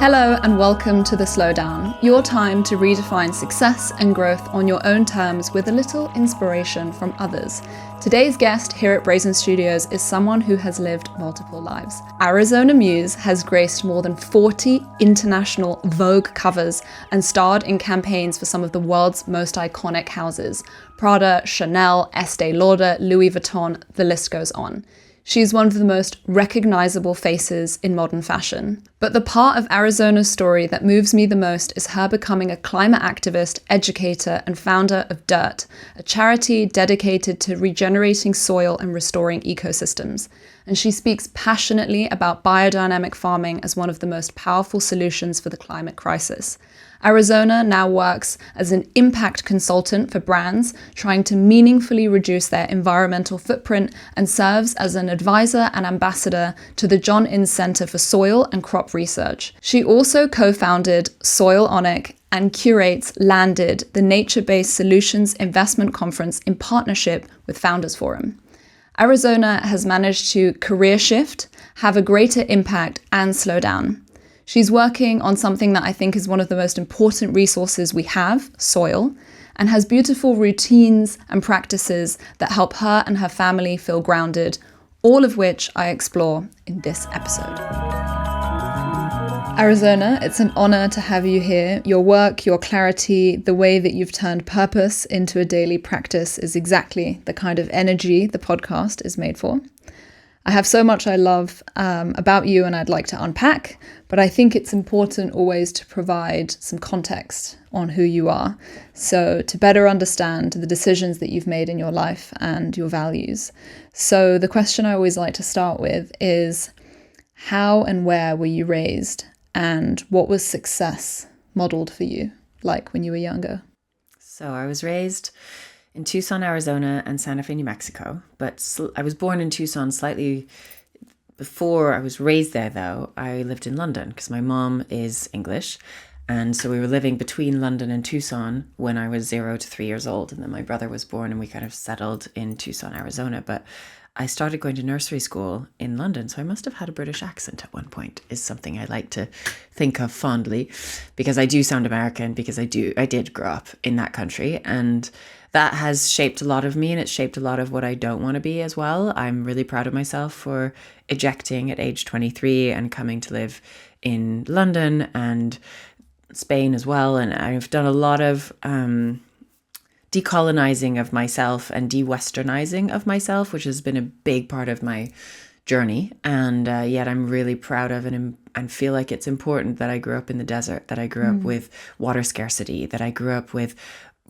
Hello and welcome to The Slowdown, your time to redefine success and growth on your own terms with a little inspiration from others. Today's guest here at Brazen Studios is someone who has lived multiple lives. Arizona Muse has graced more than 40 international Vogue covers and starred in campaigns for some of the world's most iconic houses: Prada, Chanel, Estée Lauder, Louis Vuitton, the list goes on. She's one of the most recognizable faces in modern fashion. But the part of Arizona's story that moves me the most is her becoming a climate activist, educator, and founder of Dirt, a charity dedicated to regenerating soil and restoring ecosystems. And she speaks passionately about biodynamic farming as one of the most powerful solutions for the climate crisis. Arizona now works as an impact consultant for brands trying to meaningfully reduce their environmental footprint and serves as an advisor and ambassador to the John Innes Center for Soil and Crop Research. She also co-founded Soilonic and curates Landed, the nature-based solutions investment conference in partnership with Founders Forum. Arizona has managed to career shift, have a greater impact, and slow down. She's working on something that I think is one of the most important resources we have, soil, and has beautiful routines and practices that help her and her family feel grounded, all of which I explore in this episode. Arizona, it's an honor to have you here. Your work, your clarity, the way that you've turned purpose into a daily practice is exactly the kind of energy the podcast is made for. I have so much I love about you and I'd like to unpack, but I think it's important always to provide some context on who you are, so to better understand the decisions that you've made in your life and your values. So the question I always like to start with is, how and where were you raised, and what was success modeled for you like when you were younger? So I was raised in Tucson, Arizona and Santa Fe, New Mexico. But I was born in Tucson slightly before I was raised there, though. I lived in London because my mom is English. And so we were living between London and Tucson when I was 0 to 3 years old. And then my brother was born and we kind of settled in Tucson, Arizona. But I started going to nursery school in London. So I must have had a British accent at one point, is something I like to think of fondly, because I do sound American, because I did grow up in that country. And that has shaped a lot of me, and it's shaped a lot of what I don't want to be as well. I'm really proud of myself for ejecting at age 23 and coming to live in London and Spain as well. And I've done a lot of decolonizing of myself and de-westernizing of myself, which has been a big part of my journey. And yet I'm really proud of and feel like it's important that I grew up in the desert, that I grew up with water scarcity, that I grew up with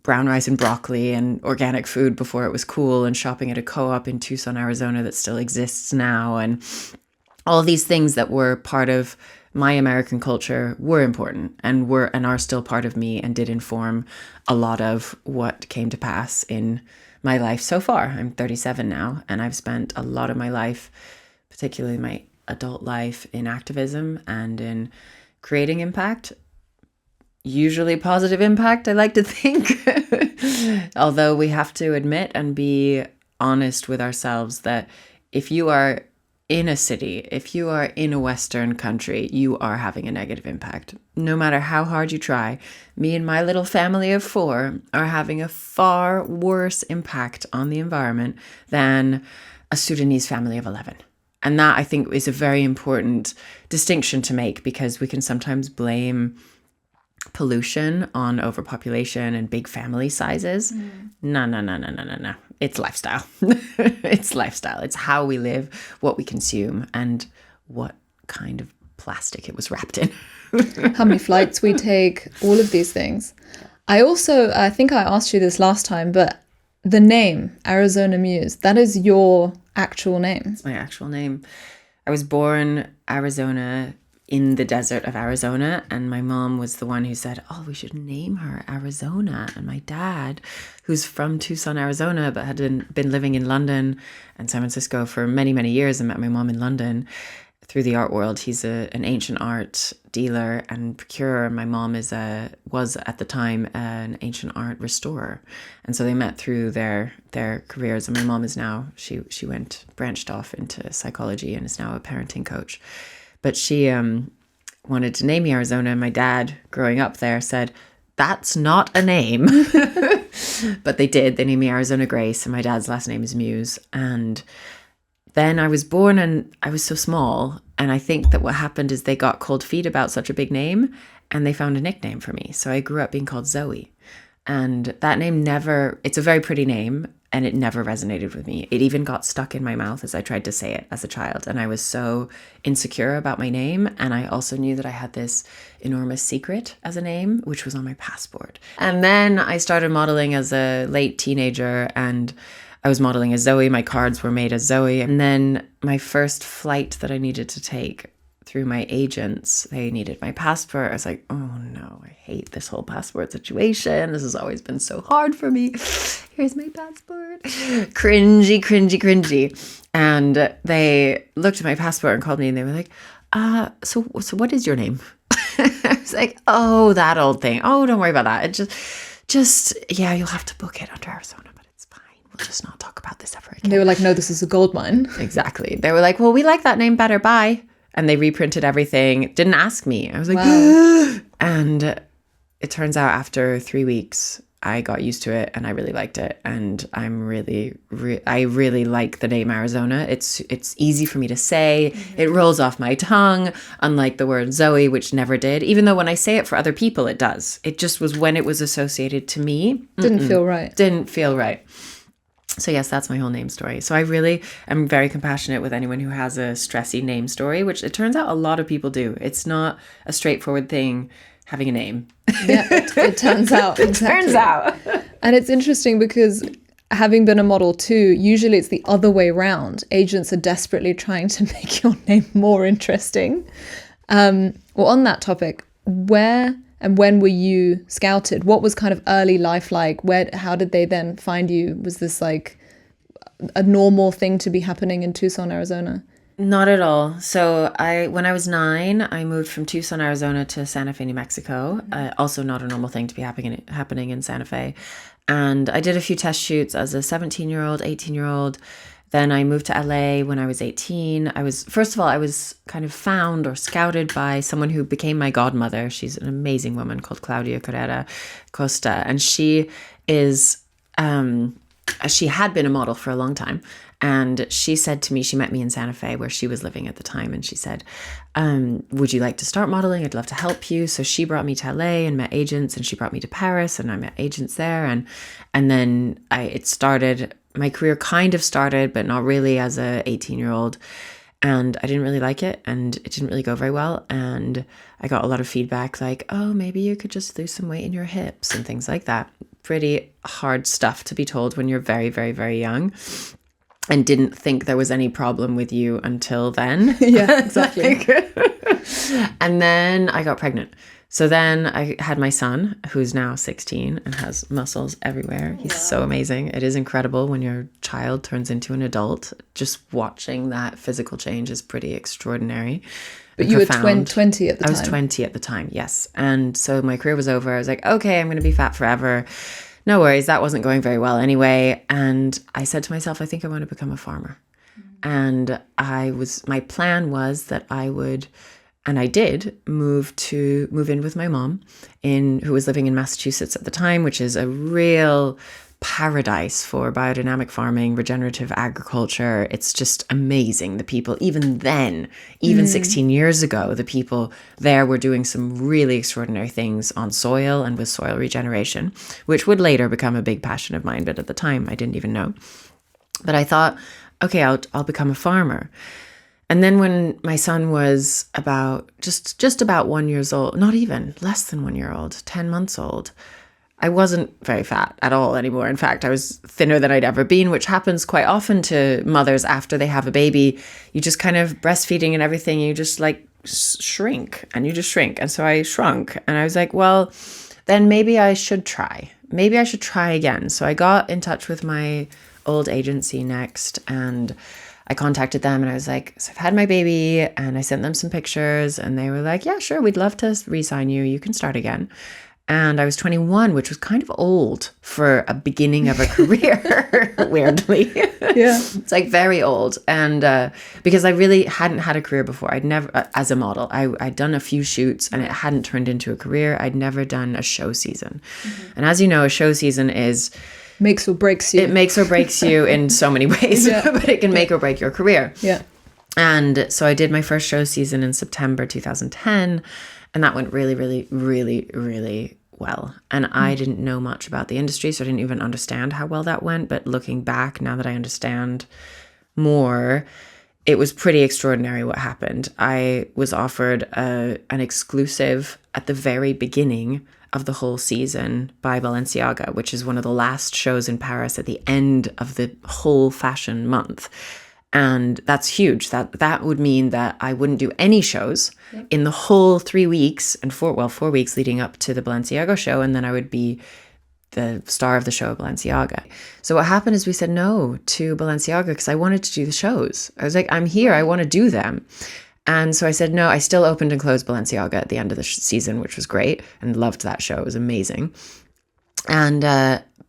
brown rice and broccoli and organic food before it was cool, and shopping at a co-op in Tucson, Arizona that still exists now. And all these things that were part of my American culture were important and are still part of me, and did inform a lot of what came to pass in my life so far. I'm 37 now, and I've spent a lot of my life, particularly my adult life, in activism and in creating impact. Usually positive impact, I like to think. Although we have to admit and be honest with ourselves that if you are in a city, if you are in a Western country, you are having a negative impact. No matter how hard you try, me and my little family of 4 are having a far worse impact on the environment than a Sudanese family of 11. And that, I think, is a very important distinction to make, because we can sometimes blame pollution on overpopulation and big family sizes. No. It's lifestyle. It's lifestyle. It's how we live, what we consume, and what kind of plastic it was wrapped in. How many flights we take, all of these things. I think I asked you this last time, but the name Arizona Muse, that is your actual name. It's my actual name. I was born Arizona, in the desert of Arizona, and my mom was the one who said, oh, we should name her Arizona. And my dad, who's from Tucson, Arizona, but had been living in London and San Francisco for many, many years, and met my mom in London through the art world. He's an ancient art dealer and procurer. My mom was at the time an ancient art restorer, and so they met through their careers. And my mom is now she branched off into psychology and is now a parenting coach. But she wanted to name me Arizona. And my dad, growing up there, said, that's not a name. But they did. They named me Arizona Grace, and my dad's last name is Muse. And then I was born and I was so small. And I think that what happened is they got cold feet about such a big name, and they found a nickname for me. So I grew up being called Zoe. And that name it's a very pretty name, and it never resonated with me. It even got stuck in my mouth as I tried to say it as a child. And I was so insecure about my name. And I also knew that I had this enormous secret as a name, which was on my passport. And then I started modeling as a late teenager, and I was modeling as Zoe. My cards were made as Zoe. And then my first flight that I needed to take through my agents, they needed my passport. I was like, oh no, I hate this whole passport situation. This has always been so hard for me. Here's my passport. Cringy, cringy, cringy. And they looked at my passport and called me, and they were like, so what is your name? I was like, oh, that old thing. Oh, don't worry about that. It just, yeah, you'll have to book it under Arizona, but it's fine. We'll just not talk about this ever again. They were like, no, this is a gold mine. Exactly. They were like, well, we like that name better. Bye. And they reprinted everything. Didn't ask me. I was like, wow. And it turns out after 3 weeks, I got used to it and I really liked it. And I'm I really like the name Arizona. It's easy for me to say. Mm-hmm. It rolls off my tongue, unlike the word Zoe, which never did. Even though when I say it for other people, it does. It just was when it was associated to me. Didn't feel right. Didn't feel right. So yes, that's my whole name story. So I really am very compassionate with anyone who has a stressy name story, which it turns out a lot of people do. It's not a straightforward thing having a name. Yeah, it turns out. It turns out. And it's interesting because having been a model too, usually it's the other way round. Agents are desperately trying to make your name more interesting. Well, on that topic, where and when were you scouted? What was kind of early life like? How did they then find you? Was this like a normal thing to be happening in Tucson, Arizona? Not at all. So when I was 9, I moved from Tucson, Arizona to Santa Fe, New Mexico. Also not a normal thing to be happening in Santa Fe. And I did a few test shoots as a 17-year-old, 18-year-old. Then I moved to LA when I was 18. First of all, I was kind of found or scouted by someone who became my godmother. She's an amazing woman called Claudia Carrera Costa. And she had been a model for a long time. And she said to me, she met me in Santa Fe where she was living at the time. And she said, would you like to start modeling? I'd love to help you. So she brought me to LA and met agents, and she brought me to Paris and I met agents there. And then my career kind of started, but not really, as a 18-year-old. And I didn't really like it, and it didn't really go very well. And I got a lot of feedback like, oh, maybe you could just lose some weight in your hips and things like that. Pretty hard stuff to be told when you're very, very, very young. And didn't think there was any problem with you until then. Yeah, exactly. And then I got pregnant. So then I had my son, who's now 16 and has muscles everywhere. He's so amazing. It is incredible when your child turns into an adult. Just watching that physical change is pretty extraordinary. But you profound. Were 20 at the time. I was 20 at the time, yes. And so my career was over. I was like, okay, I'm going to be fat forever. No worries. That wasn't going very well anyway. And I said to myself, I think I want to become a farmer. Mm-hmm. And my plan was that I would, and I did, move in with my mom, who was living in Massachusetts at the time, which is a real paradise for biodynamic farming, regenerative agriculture. It's just amazing. The people, even then, 16 years ago, the people there were doing some really extraordinary things on soil and with soil regeneration, which would later become a big passion of mine. But at the time, I didn't even know. But I thought, okay, I'll become a farmer. And then when my son was about just about 1 year old, not even, less than 1 year old, 10 months old, I wasn't very fat at all anymore. In fact, I was thinner than I'd ever been, which happens quite often to mothers after they have a baby. You just kind of breastfeeding and everything, you just like shrink. And so I shrunk. And I was like, well, then maybe I should try. Maybe I should try again. So I got in touch with my old agency Next, and I contacted them and I was like, so I've had my baby, and I sent them some pictures and they were like, yeah, sure, we'd love to re-sign you. You can start again. And I was 21, which was kind of old for a beginning of a career, weirdly. Yeah. It's like very old. And because I really hadn't had a career before. I'd never, as a model, I'd done a few shoots and it hadn't turned into a career. I'd never done a show season. And as you know, a show season is... Makes or breaks you. It makes or breaks you in so many ways, but it can make or break your career. Yeah. And so I did my first show season in September 2010. And that went really, really, really, really well. And I didn't know much about the industry, so I didn't even understand how well that went. But looking back, now that I understand more, it was pretty extraordinary what happened. I was offered an exclusive at the very beginning of the whole season by Balenciaga, which is one of the last shows in Paris at the end of the whole fashion month. And that's huge. That would mean that I wouldn't do any shows in the whole 3 weeks and 4 weeks leading up to the Balenciaga show. And then I would be the star of the show at Balenciaga. So what happened is we said no to Balenciaga because I wanted to do the shows. I was like, I'm here. I want to do them. And so I said no. I still opened and closed Balenciaga at the end of the season, which was great, and loved that show. It was amazing. And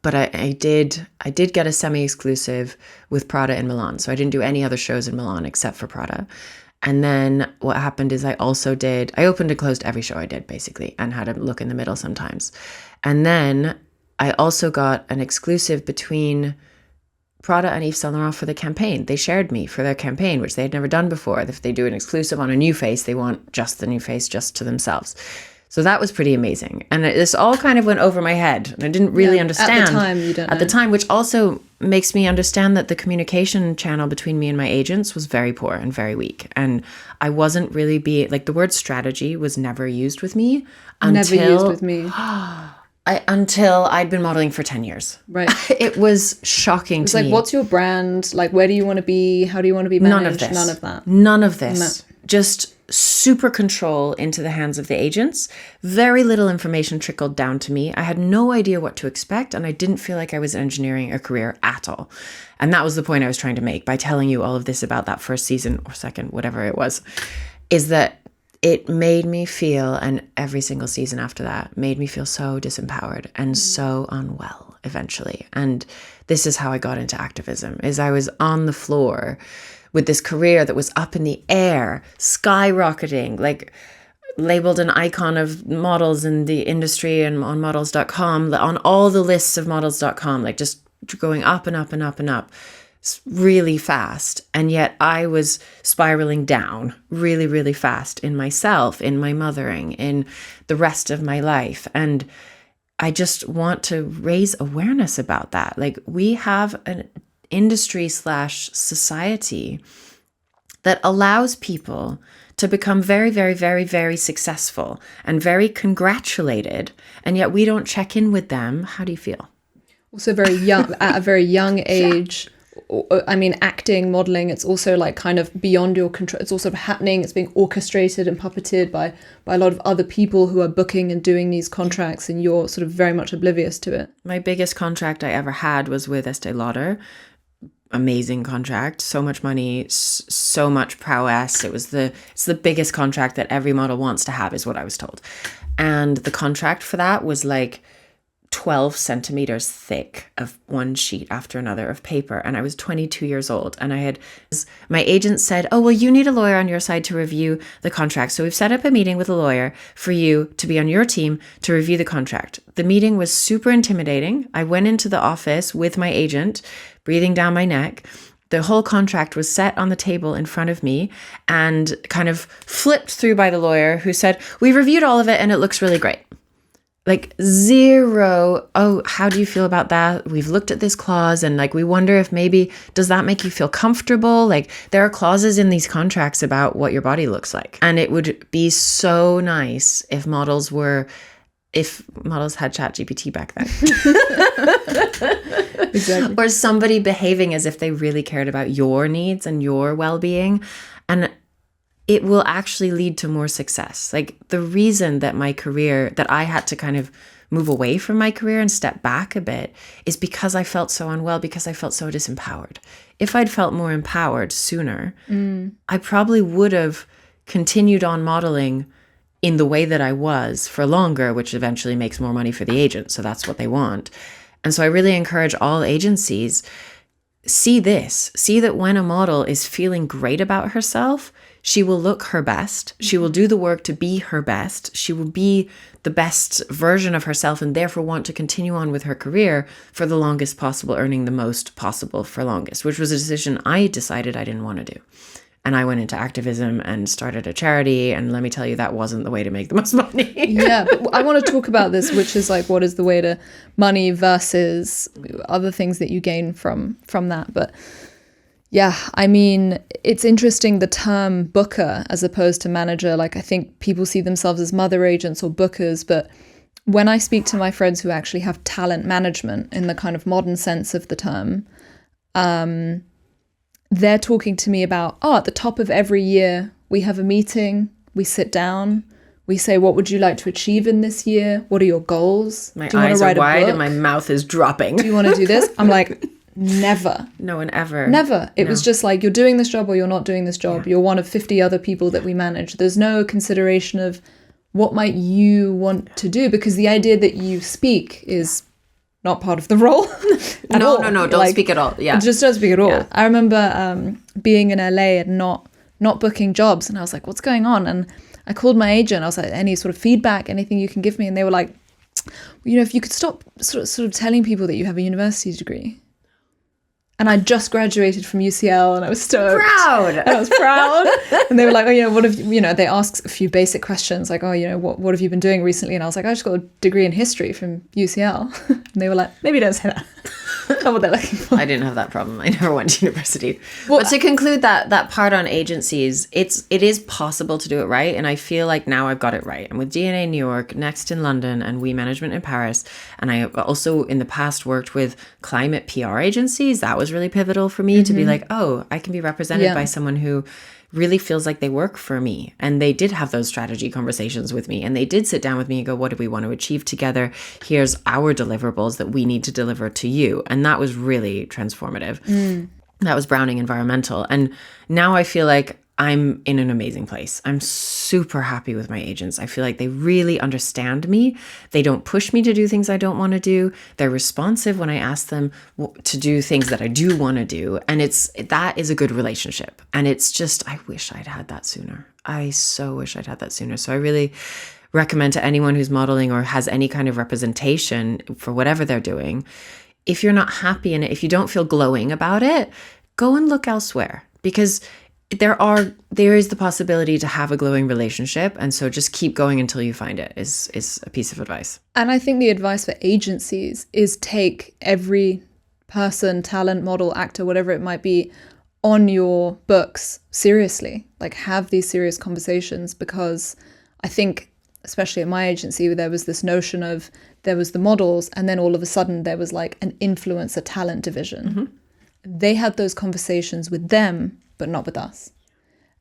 but I did get a semi-exclusive with Prada in Milan. So I didn't do any other shows in Milan except for Prada. And then what happened is I opened and closed every show I did basically, and had a look in the middle sometimes. And then I also got an exclusive between Prada and Yves Saint Laurent for the campaign. They shared me for their campaign, which they had never done before. If they do an exclusive on a new face, they want just the new face just to themselves. So that was pretty amazing. And this all kind of went over my head. And I didn't really understand. At the time, you don't know. At the time, which also makes me understand that the communication channel between me and my agents was very poor and very weak. And I wasn't really the word strategy was never used with me. Until I'd been modeling for 10 years. Right. It was shocking to me. It's like, what's your brand? Like, where do you want to be? How do you want to be managed? None of this. No. Just super control into the hands of the agents. Very little information trickled down to me. I had no idea what to expect, and I didn't feel like I was engineering a career at all. And that was the point I was trying to make by telling you all of this about that first season or second, whatever it was, is that it made me feel, and every single season after that, made me feel so disempowered and so unwell eventually. And this is how I got into activism, is I was on the floor with this career that was up in the air, skyrocketing, like labeled an icon of models in the industry and on models.com, on all the lists of models.com, like just going up and up and up and up really fast. And yet I was spiraling down really, really fast in myself, in my mothering, in the rest of my life. And I just want to raise awareness about that. Like, we have an industry / society that allows people to become very, very, very, very successful and very congratulated. And yet we don't check in with them. How do you feel? Also very young, at a very young age. I mean, acting, modeling, it's also like kind of beyond your control. It's also happening. It's being orchestrated and puppeted by a lot of other people who are booking and doing these contracts, and you're sort of very much oblivious to it. My biggest contract I ever had was with Estée Lauder. Amazing contract, so much money, so much prowess. It's the biggest contract that every model wants to have, is what I was told. And the contract for that was like 12 centimeters thick of one sheet after another of paper. And I was 22 years old. And my agent said, oh, well, you need a lawyer on your side to review the contract. So we've set up a meeting with a lawyer for you to be on your team to review the contract. The meeting was super intimidating. I went into the office with my agent, breathing down my neck. The whole contract was set on the table in front of me and kind of flipped through by the lawyer, who said, we reviewed all of it and it looks really great. Like zero, oh, how do you feel about that? We've looked at this clause and like, we wonder if maybe, does that make you feel comfortable? Like, there are clauses in these contracts about what your body looks like. And it would be so nice if models had ChatGPT back then. Exactly. Or somebody behaving as if they really cared about your needs and your well-being. And it will actually lead to more success. Like, the reason that I had to kind of move away from my career and step back a bit is because I felt so unwell, because I felt so disempowered. If I'd felt more empowered sooner, I probably would have continued on modeling in the way that I was for longer, which eventually makes more money for the agent. So that's what they want. And so I really encourage all agencies, see that when a model is feeling great about herself, she will look her best. She will do the work to be her best. She will be the best version of herself and therefore want to continue on with her career for the longest possible, earning the most possible for longest, which was a decision I decided I didn't want to do. And I went into activism and started a charity. And let me tell you, that wasn't the way to make the most money. Yeah, but I want to talk about this, which is like, what is the way to money versus other things that you gain from that. But yeah, I mean, it's interesting, the term booker as opposed to manager. Like, I think people see themselves as mother agents or bookers. But when I speak to my friends who actually have talent management in the kind of modern sense of the term, they're talking to me about, at the top of every year, we have a meeting, we sit down, we say, what would you like to achieve in this year? What are your goals? My eyes are wide and my mouth is dropping. Do you want to do this? I'm like, never. No one ever. Never. It was just like, you're doing this job or you're not doing this job. Yeah. You're one of 50 other people that we manage. There's no consideration of what might you want to do, because the idea that you speak is not part of the role. No, don't speak at all. Yeah, just don't speak at all. Yeah. I remember being in LA and not booking jobs, and I was like, what's going on? And I called my agent. I was like, any sort of feedback, anything you can give me? And they were like, if you could stop sort of telling people that you have a university degree. And I just graduated from UCL and I was stoked. Proud. And I was proud. And they were like, what have you, they asked a few basic questions like, what have you been doing recently? And I was like, I just got a degree in history from UCL. And they were like, maybe don't say that. Not what they're looking for. I didn't have that problem. I never went to university. Well, but to conclude that part on agencies, it is possible to do it right. And I feel like now I've got it right. I'm with DNA New York, Next in London, and We Management in Paris. And I also in the past worked with climate PR agencies. That was really pivotal for me to be like, I can be represented by someone who really feels like they work for me. And they did have those strategy conversations with me. And they did sit down with me and go, what do we want to achieve together? Here's our deliverables that we need to deliver to you. And that was really transformative. That was Browning Environmental. And now I feel like I'm in an amazing place. I'm super happy with my agents. I feel like they really understand me. They don't push me to do things I don't want to do. They're responsive when I ask them to do things that I do want to do. And that is a good relationship. And it's just, I wish I'd had that sooner. I so wish I'd had that sooner. So I really recommend to anyone who's modeling or has any kind of representation for whatever they're doing, if you're not happy in it, if you don't feel glowing about it, go and look elsewhere, because there is the possibility to have a glowing relationship. And so just keep going until you find it is a piece of advice. And I think the advice for agencies is take every person, talent, model, actor, whatever it might be, on your books seriously. Like, have these serious conversations, because I think, especially at my agency, there was this notion of, there was the models, and then all of a sudden there was like an influencer talent division. They had those conversations with them, but not with us.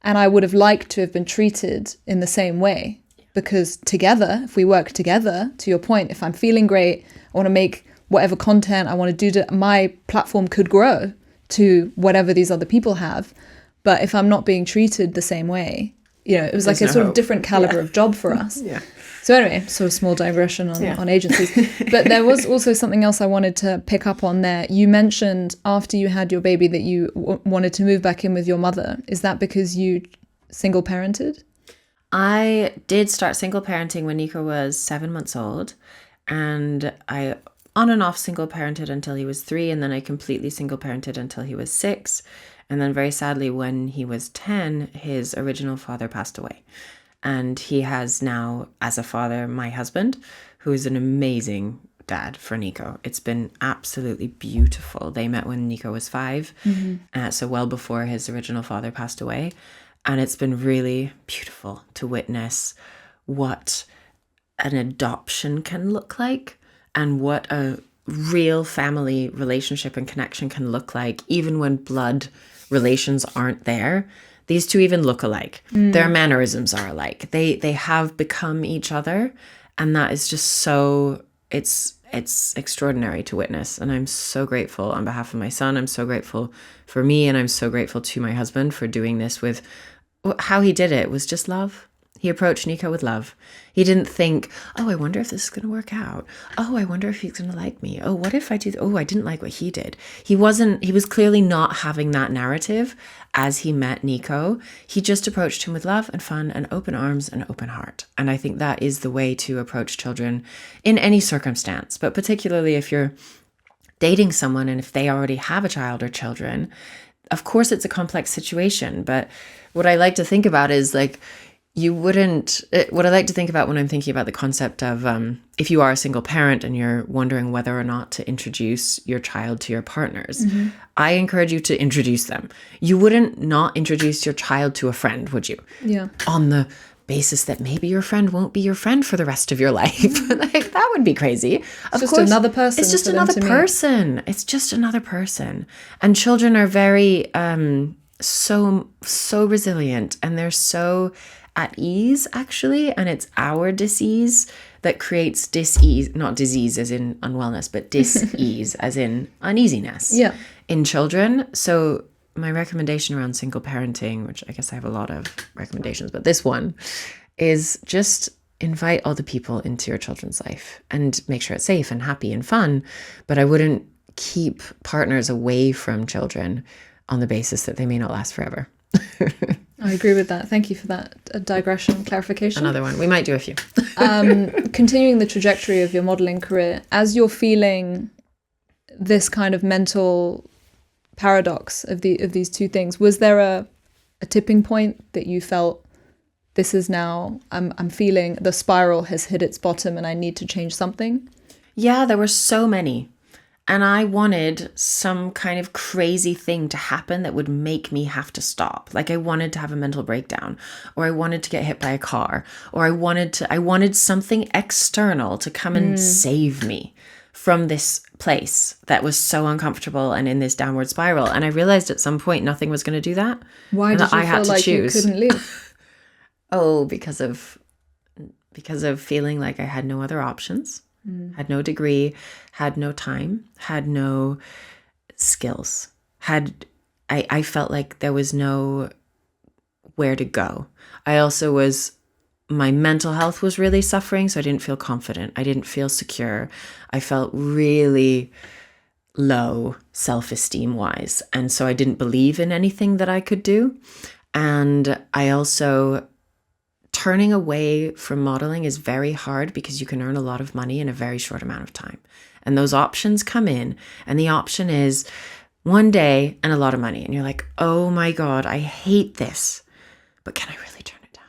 And I would have liked to have been treated in the same way, because together, if we work together, to your point, if I'm feeling great, I want to make whatever content I want to do, my platform could grow to whatever these other people have. But if I'm not being treated the same way, it was like a sort of different caliber of job for us. So anyway, sort of small digression on agencies. But there was also something else I wanted to pick up on there. You mentioned after you had your baby that you wanted to move back in with your mother. Is that because you single parented? I did start single parenting when Nico was 7 months old. And I on and off single parented until he was 3. And then I completely single parented until he was 6. And then very sadly, when he was 10, his original father passed away. And he has now, as a father, my husband, who is an amazing dad for Nico. It's been absolutely beautiful. They met when Nico was 5, so well before his original father passed away. And it's been really beautiful to witness what an adoption can look like and what a real family relationship and connection can look like, even when blood relations aren't there. These two even look alike. Their mannerisms are alike. They have become each other. And that is just so, it's extraordinary to witness. And I'm so grateful on behalf of my son. I'm so grateful for me. And I'm so grateful to my husband for doing this with how he did it was just love. He approached Nico with love. He didn't think, oh, I wonder if this is going to work out. Oh, I wonder if he's going to like me. Oh, what if I do? Oh, I didn't like what he did. He was clearly not having that narrative as he met Nico. He just approached him with love and fun and open arms and open heart. And I think that is the way to approach children in any circumstance, but particularly if you're dating someone and if they already have a child or children. Of course, it's a complex situation, but what I like to think about is like, what I like to think about when I'm thinking about the concept of if you are a single parent and you're wondering whether or not to introduce your child to your partners, I encourage you to introduce them. You wouldn't not introduce your child to a friend, would you? Yeah. On the basis that maybe your friend won't be your friend for the rest of your life. Like, that would be crazy. Of course, another person. It's just another person. It's just another person. And children are very so resilient, and they're so at ease, actually. And it's our disease that creates dis-ease, not disease as in unwellness, but dis-ease as in uneasiness in children. So my recommendation around single parenting, which I guess I have a lot of recommendations, but this one is just invite other people into your children's life and make sure it's safe and happy and fun. But I wouldn't keep partners away from children on the basis that they may not last forever. I agree with that. Thank you for that digression clarification. Another one. We might do a few. Continuing the trajectory of your modeling career, as you're feeling this kind of mental paradox of these two things, was there a tipping point that you felt, this is now, I'm feeling the spiral has hit its bottom and I need to change something? Yeah, there were so many. And I wanted some kind of crazy thing to happen that would make me have to stop. Like, I wanted to have a mental breakdown, or I wanted to get hit by a car, or I wanted something external to come and save me from this place that was so uncomfortable and in this downward spiral. And I realized at some point nothing was going to do that. Why did you feel like you couldn't leave? Oh, because of feeling like I had no other options, had no degree, had no time, had no skills, I felt like there was no where to go. My mental health was really suffering, so I didn't feel confident. I didn't feel secure. I felt really low self-esteem wise. And so I didn't believe in anything that I could do. And I also, turning away from modeling is very hard because you can earn a lot of money in a very short amount of time. And those options come in, and the option is one day and a lot of money. And you're like, oh my God, I hate this, but can I really turn it down?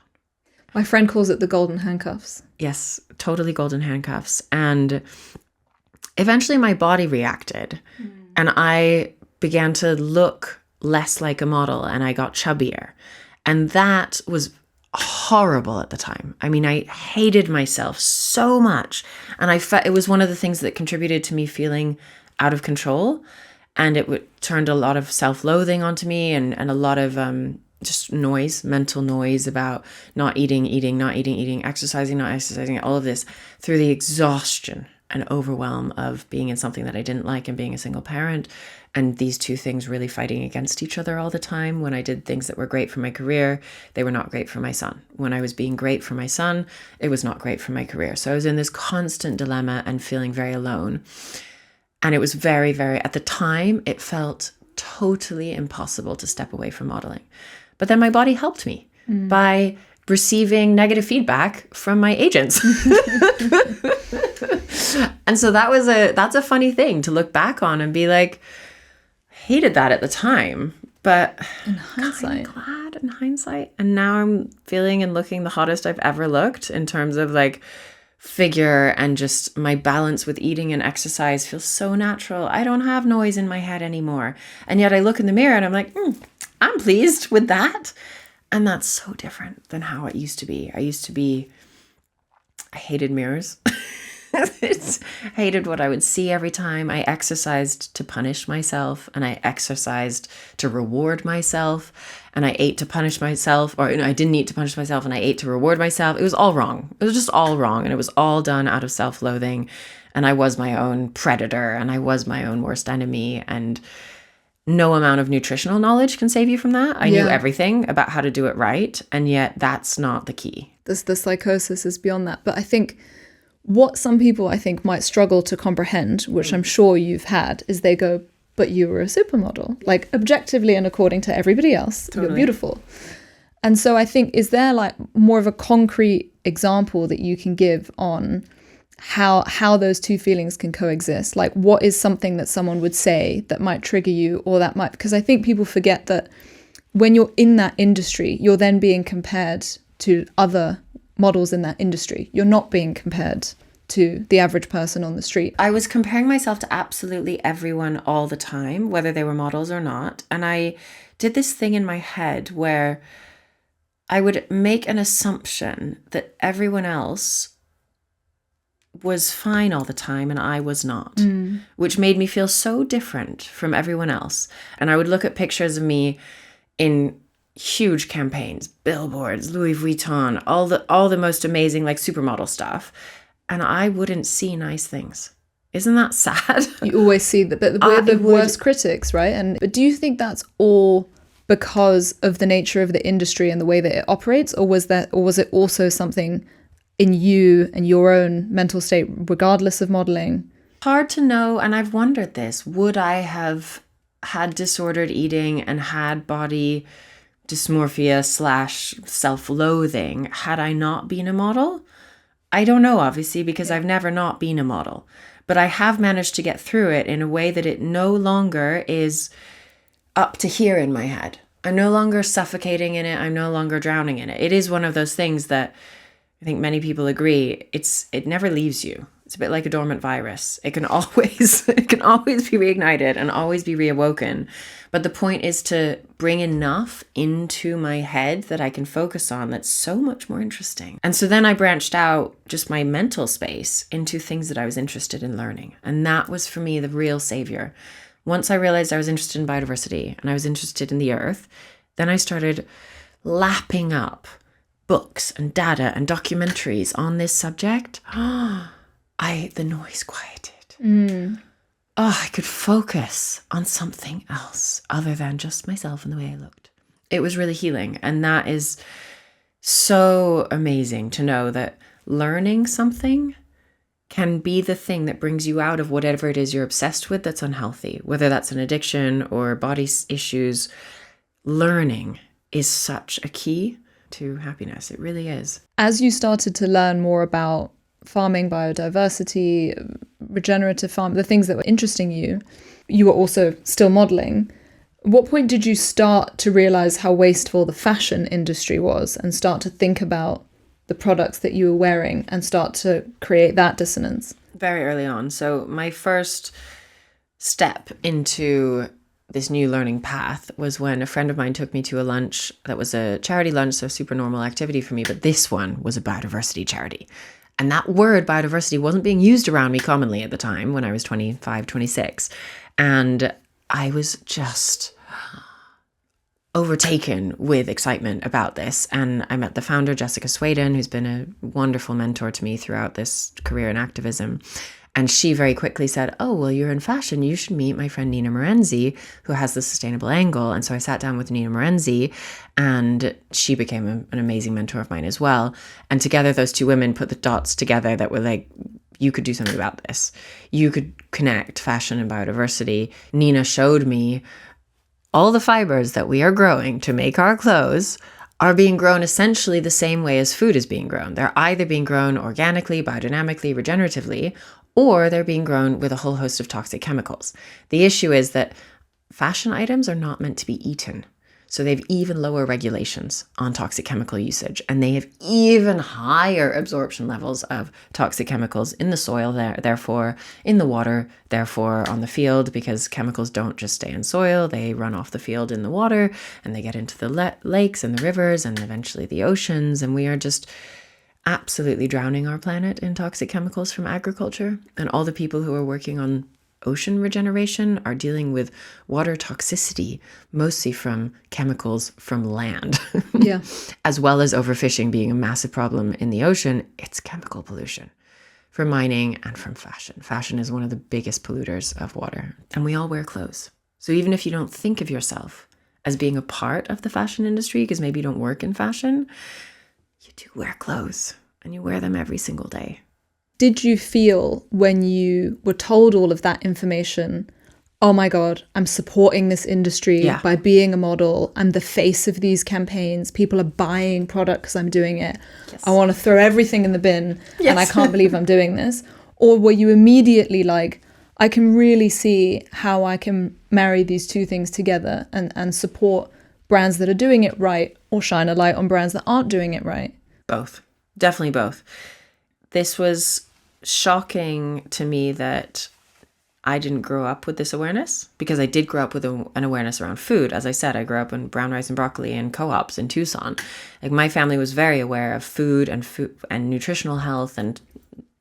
My friend calls it the golden handcuffs. Yes, totally golden handcuffs. And eventually my body reacted and I began to look less like a model, and I got chubbier. And that was horrible at the time. I mean, I hated myself so much. And it was one of the things that contributed to me feeling out of control. And it turned a lot of self-loathing onto me, and a lot of just noise, mental noise about not eating, exercising, not exercising, all of this, through the exhaustion and overwhelm of being in something that I didn't like and being a single parent. And these two things really fighting against each other all the time. When I did things that were great for my career, they were not great for my son. When I was being great for my son, it was not great for my career. So I was in this constant dilemma and feeling very alone. And it was very, very, at the time, it felt totally impossible to step away from modeling. But then my body helped me by receiving negative feedback from my agents. And so that's a funny thing to look back on and be like, hated that at the time, but in hindsight, glad in hindsight. And now I'm feeling and looking the hottest I've ever looked in terms of like figure, and just my balance with eating and exercise feels so natural. I don't have noise in my head anymore. And yet I look in the mirror and I'm like, I'm pleased with that. And that's so different than how it used to be. I hated mirrors. I hated what I would see every time. I exercised to punish myself, and I exercised to reward myself, and I ate to punish myself, or I didn't eat to punish myself, and I ate to reward myself. It was all wrong. It was just all wrong, and it was all done out of self-loathing, and I was my own predator, and I was my own worst enemy, and no amount of nutritional knowledge can save you from that. I knew everything about how to do it right, and yet that's not the key. The psychosis is beyond that. But I think what some people, I think, might struggle to comprehend, which I'm sure you've had, is they go, but you were a supermodel. Like, objectively and according to everybody else, Totally. you're beautiful. And so I think, is there like more of a concrete example that you can give on how those two feelings can coexist? Like, what is something that someone would say that might trigger you, or that might, because I think people forget that when you're in that industry, you're then being compared to other models in that industry. You're not being compared to the average person on the street. I was comparing myself to absolutely everyone all the time, whether they were models or not. And I did this thing in my head where I would make an assumption that everyone else was fine all the time and I was not, which made me feel so different from everyone else. And I would look at pictures of me in huge campaigns, billboards, Louis Vuitton, all the most amazing like supermodel stuff, and I wouldn't see nice things. Isn't that sad? You always see that, but we're the worst critics, right? But do you think that's all because of the nature of the industry and the way that it operates, or was it also something in you and your own mental state, regardless of modeling? Hard to know, and I've wondered this. Would I have had disordered eating and had body dysmorphia / self-loathing had I not been a model? I don't know, obviously, because I've never not been a model. But I have managed to get through it in a way that it no longer is up to here in my head. I'm no longer suffocating in it. I'm no longer drowning in it. It is one of those things that I think many people agree, it never leaves you. It's a bit like a dormant virus. It can always be reignited and always be reawoken. But the point is to bring enough into my head that I can focus on that's so much more interesting. And so then I branched out just my mental space into things that I was interested in learning. And that was for me the real savior. Once I realized I was interested in biodiversity and I was interested in the earth, then I started lapping up books and data and documentaries on this subject. The noise quieted. I could focus on something else other than just myself and the way I looked. It was really healing. And that is so amazing to know that learning something can be the thing that brings you out of whatever it is you're obsessed with that's unhealthy, whether that's an addiction or body issues. Learning is such a key to happiness. It really is. As you started to learn more about farming, biodiversity, regenerative farm, the things that were interesting you, you were also still modeling. At what point did you start to realize how wasteful the fashion industry was and start to think about the products that you were wearing and start to create that dissonance? Very early on. So my first step into this new learning path was when a friend of mine took me to a lunch that was a charity lunch, so super normal activity for me, but this one was a biodiversity charity. And that word biodiversity wasn't being used around me commonly at the time when I was 25, 26. And I was just overtaken with excitement about this. And I met the founder, Jessica Sweden, who's been a wonderful mentor to me throughout this career in activism. And she very quickly said, oh, well, you're in fashion. You should meet my friend Nina Morenzi, who has the sustainable angle. And so I sat down with Nina Morenzi, and she became an amazing mentor of mine as well. And together, those two women put the dots together that were like, you could do something about this. You could connect fashion and biodiversity. Nina showed me all the fibers that we are growing to make our clothes are being grown essentially the same way as food is being grown. They're either being grown organically, biodynamically, regeneratively, or they're being grown with a whole host of toxic chemicals. The issue is that fashion items are not meant to be eaten. So they have even lower regulations on toxic chemical usage, and they have even higher absorption levels of toxic chemicals in the soil, therefore in the water, therefore on the field, because chemicals don't just stay in soil, they run off the field in the water, and they get into the lakes and the rivers and eventually the oceans, and we are just absolutely drowning our planet in toxic chemicals from agriculture. And all the people who are working on ocean regeneration are dealing with water toxicity, mostly from chemicals from land. Yeah. As well as overfishing being a massive problem in the ocean, it's chemical pollution from mining and from fashion. Fashion is one of the biggest polluters of water. And we all wear clothes. So even if you don't think of yourself as being a part of the fashion industry, because maybe you don't work in fashion, you do wear clothes and you wear them every single day. Did you feel when you were told all of that information, oh my God, I'm supporting this industry by being a model. I'm the face of these campaigns. People are buying product because I'm doing it. Yes. I want to throw everything in the bin and I can't believe I'm doing this. Or were you immediately like, I can really see how I can marry these two things together and support brands that are doing it right or shine a light on brands that aren't doing it right? Both. Definitely both. This was shocking to me that I didn't grow up with this awareness, because I did grow up with an awareness around food. As I said, I grew up in brown rice and broccoli and co-ops in Tucson. Like, my family was very aware of food and nutritional health and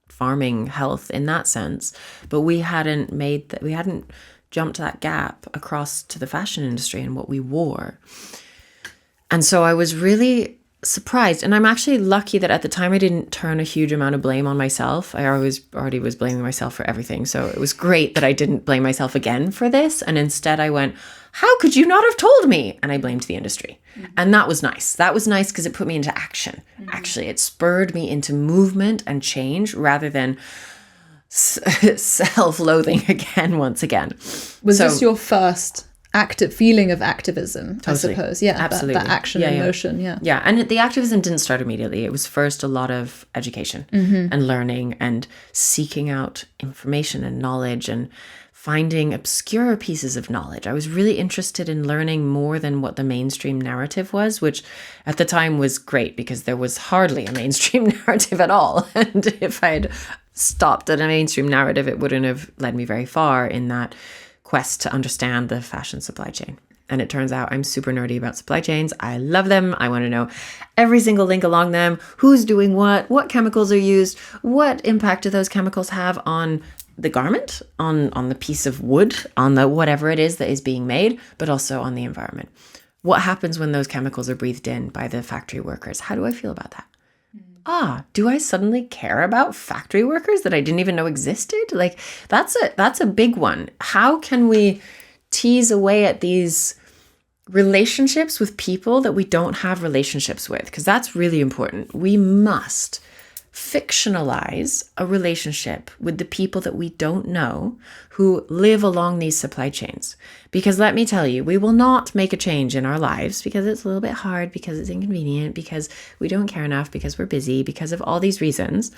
farming health in that sense, but we hadn't jumped that gap across to the fashion industry and what we wore. And so I was really surprised. And I'm actually lucky that at the time I didn't turn a huge amount of blame on myself. I already was blaming myself for everything. So it was great that I didn't blame myself again for this. And instead I went, how could you not have told me? And I blamed the industry. Mm-hmm. And that was nice. That was nice because it put me into action. Mm-hmm. Actually, it spurred me into movement and change rather than self-loathing again, once again. Was this your first active feeling of activism, totally. I suppose? Yeah, absolutely. That action in motion, Yeah, and the activism didn't start immediately. It was first a lot of education and learning and seeking out information and knowledge and finding obscure pieces of knowledge. I was really interested in learning more than what the mainstream narrative was, which at the time was great because there was hardly a mainstream narrative at all. And if I'd stopped at a mainstream narrative, it wouldn't have led me very far in that quest to understand the fashion supply chain. And it turns out I'm super nerdy about supply chains. I love them. I want to know every single link along them, who's doing what chemicals are used, what impact do those chemicals have on the garment, on the piece of wood, on the whatever it is that is being made, but also on the environment. What happens when those chemicals are breathed in by the factory workers? How do I feel about that? Do I suddenly care about factory workers that I didn't even know existed? Like, that's a big one. How can we tease away at these relationships with people that we don't have relationships with? Because that's really important. We must fictionalize a relationship with the people that we don't know who live along these supply chains. Because let me tell you, we will not make a change in our lives because it's a little bit hard, because it's inconvenient, because we don't care enough, because we're busy, because of all these reasons,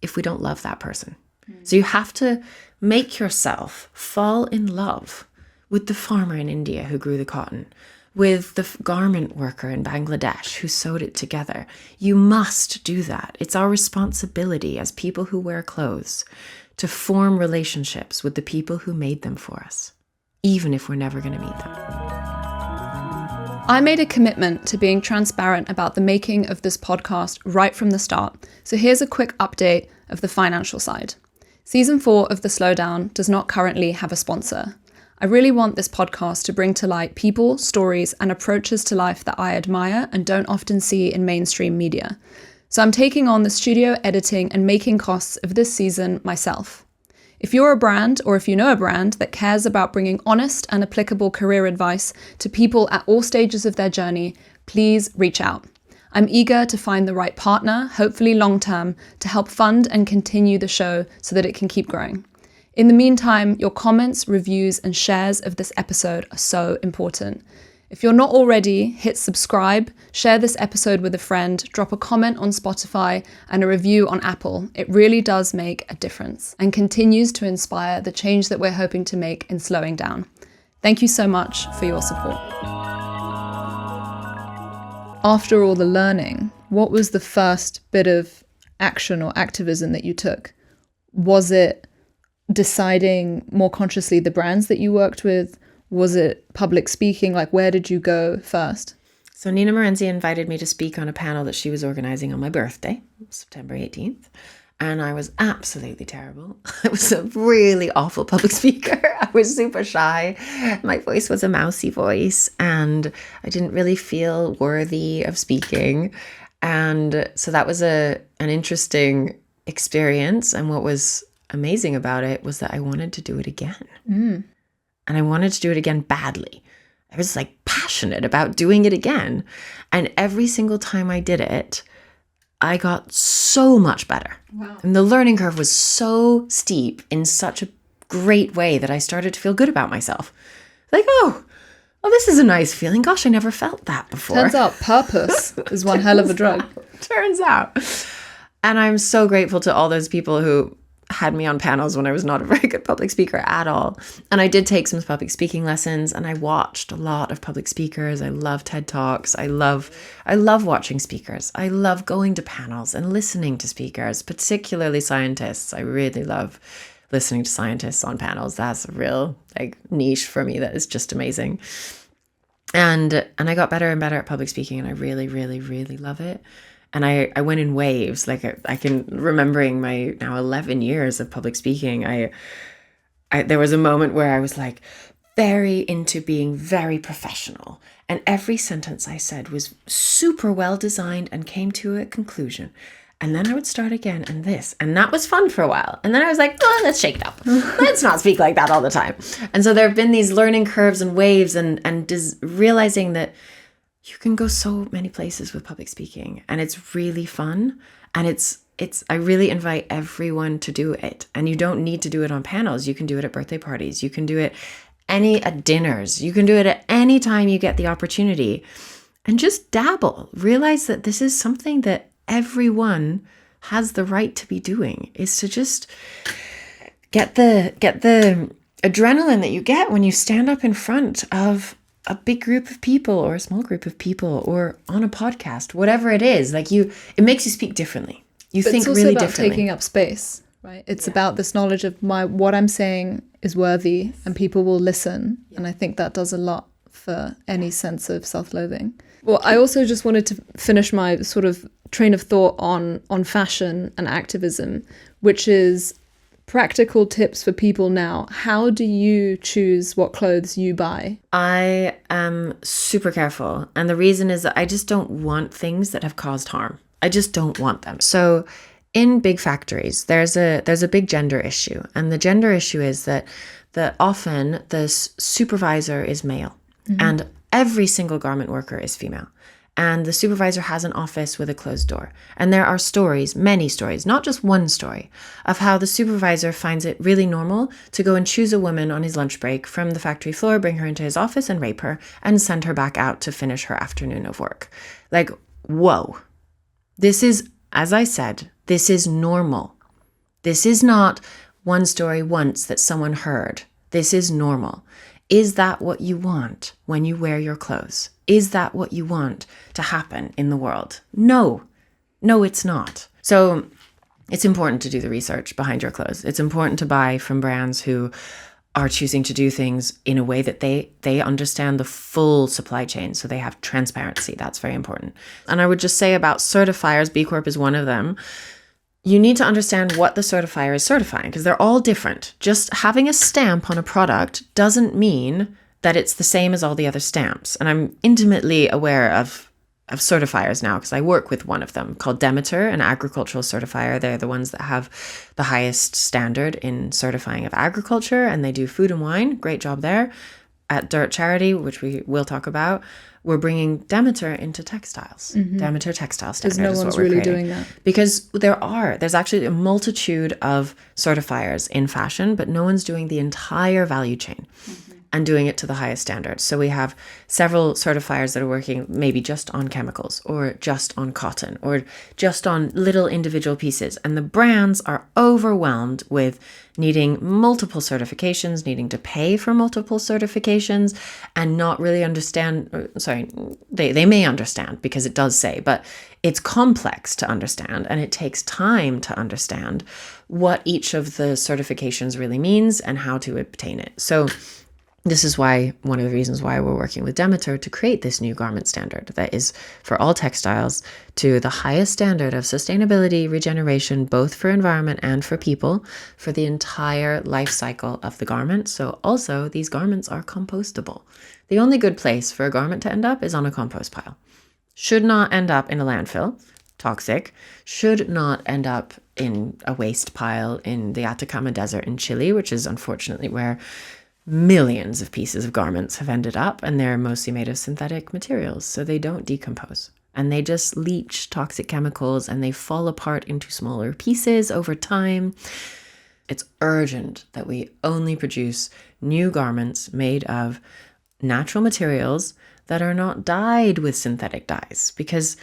if we don't love that person. So you have to make yourself fall in love with the farmer in India who grew the cotton, with the garment worker in Bangladesh who sewed it together. You must do that. It's our responsibility as people who wear clothes to form relationships with the people who made them for us, even if we're never going to meet them. I made a commitment to being transparent about the making of this podcast right from the start. So here's a quick update of the financial side. Season 4 of The Slowdown does not currently have a sponsor. I really want this podcast to bring to light people, stories, and approaches to life that I admire and don't often see in mainstream media. So I'm taking on the studio editing and making costs of this season myself. If you're a brand, or if you know a brand that cares about bringing honest and applicable career advice to people at all stages of their journey, please reach out. I'm eager to find the right partner, hopefully long-term, to help fund and continue the show so that it can keep growing. In the meantime, your comments, reviews, and shares of this episode are so important. If you're not already, hit subscribe, share this episode with a friend, drop a comment on Spotify and a review on Apple. It really does make a difference and continues to inspire the change that we're hoping to make in slowing down. Thank you so much for your support. After all the learning, what was the first bit of action or activism that you took? Was it deciding more consciously the brands that you worked with? Was it public speaking? Like, where did you go first? So Nina Morenzi invited me to speak on a panel that she was organizing on my birthday, September 18th. And I was absolutely terrible. I was a really awful public speaker. I was super shy. My voice was a mousy voice and I didn't really feel worthy of speaking. And so that was an interesting experience. And what was amazing about it was that I wanted to do it again. And I wanted to do it again badly. I was like passionate about doing it again. And every single time I did it, I got so much better. Wow. And the learning curve was so steep in such a great way that I started to feel good about myself. Like, oh, this is a nice feeling. Gosh, I never felt that before. Turns out purpose is one hell of a drug. Turns out. And I'm so grateful to all those people who had me on panels when I was not a very good public speaker at all. And I did take some public speaking lessons, and I watched a lot of public speakers. I love TED Talks. I love watching speakers. I love going to panels and listening to speakers, particularly scientists. I really love listening to scientists on panels. That's a real niche for me that is just amazing. And I got better and better at public speaking, and I really, really, really love it. And I went in waves. I can, remembering my now 11 years of public speaking, I there was a moment where I was very into being very professional. And every sentence I said was super well designed and came to a conclusion. And then I would start again and this. And that was fun for a while. And then I was like, let's shake it up. Let's not speak like that all the time. And so there have been these learning curves and waves and realizing that you can go so many places with public speaking, and it's really fun. And I really invite everyone to do it. And you don't need to do it on panels. You can do it at birthday parties. You can do it at dinners. You can do it at any time you get the opportunity, and just dabble. Realize that this is something that everyone has the right to be doing, is to just get the adrenaline that you get when you stand up in front of a big group of people or a small group of people or on a podcast, whatever it is. It makes you speak differently. You think really differently. It's also about taking up space, right? It's about this knowledge of what I'm saying is worthy and people will listen. Yeah. And I think that does a lot for any sense of self-loathing. Well, I also just wanted to finish my sort of train of thought on fashion and activism, which is practical tips for people now. How do you choose what clothes you buy? I am super careful. And the reason is that I just don't want things that have caused harm. I just don't want them. So in big factories, there's a big gender issue. And the gender issue is that often the supervisor is male. Mm-hmm. And every single garment worker is female. And the supervisor has an office with a closed door. And there are stories, many stories, not just one story, of how the supervisor finds it really normal to go and choose a woman on his lunch break from the factory floor, bring her into his office and rape her, and send her back out to finish her afternoon of work. Whoa. This is, as I said, this is normal. This is not one story once that someone heard. This is normal. Is that what you want when you wear your clothes? Is that what you want to happen in the world? No, it's not. So it's important to do the research behind your clothes. It's important to buy from brands who are choosing to do things in a way that they understand the full supply chain. So they have transparency. That's very important. And I would just say about certifiers, B Corp is one of them. You need to understand what the certifier is certifying, because they're all different. Just having a stamp on a product doesn't mean that it's the same as all the other stamps. And I'm intimately aware of certifiers now because I work with one of them called Demeter, an agricultural certifier. They're the ones that have the highest standard in certifying of agriculture, and they do food and wine. Great job there. At Dirt Charity, which we will talk about, we're bringing Demeter into textiles. Mm-hmm. Demeter textile standard no is what one's we're really creating. doing that. Because there's actually a multitude of certifiers in fashion, but no one's doing the entire value chain. Mm-hmm. And doing it to the highest standard. So we have several certifiers that are working maybe just on chemicals or just on cotton or just on little individual pieces. And the brands are overwhelmed with needing multiple certifications, needing to pay for multiple certifications and not really understand. They may understand because it does say, but it's complex to understand and it takes time to understand what each of the certifications really means and how to obtain it. So this is why one of the reasons why we're working with Demeter to create this new garment standard that is for all textiles to the highest standard of sustainability, regeneration, both for environment and for people, for the entire life cycle of the garment. So also these garments are compostable. The only good place for a garment to end up is on a compost pile. Should not end up in a landfill, toxic, should not end up in a waste pile in the Atacama Desert in Chile, which is unfortunately where millions of pieces of garments have ended up, and they're mostly made of synthetic materials, so they don't decompose. And they just leach toxic chemicals and they fall apart into smaller pieces over time. It's urgent that we only produce new garments made of natural materials that are not dyed with synthetic dyes. Because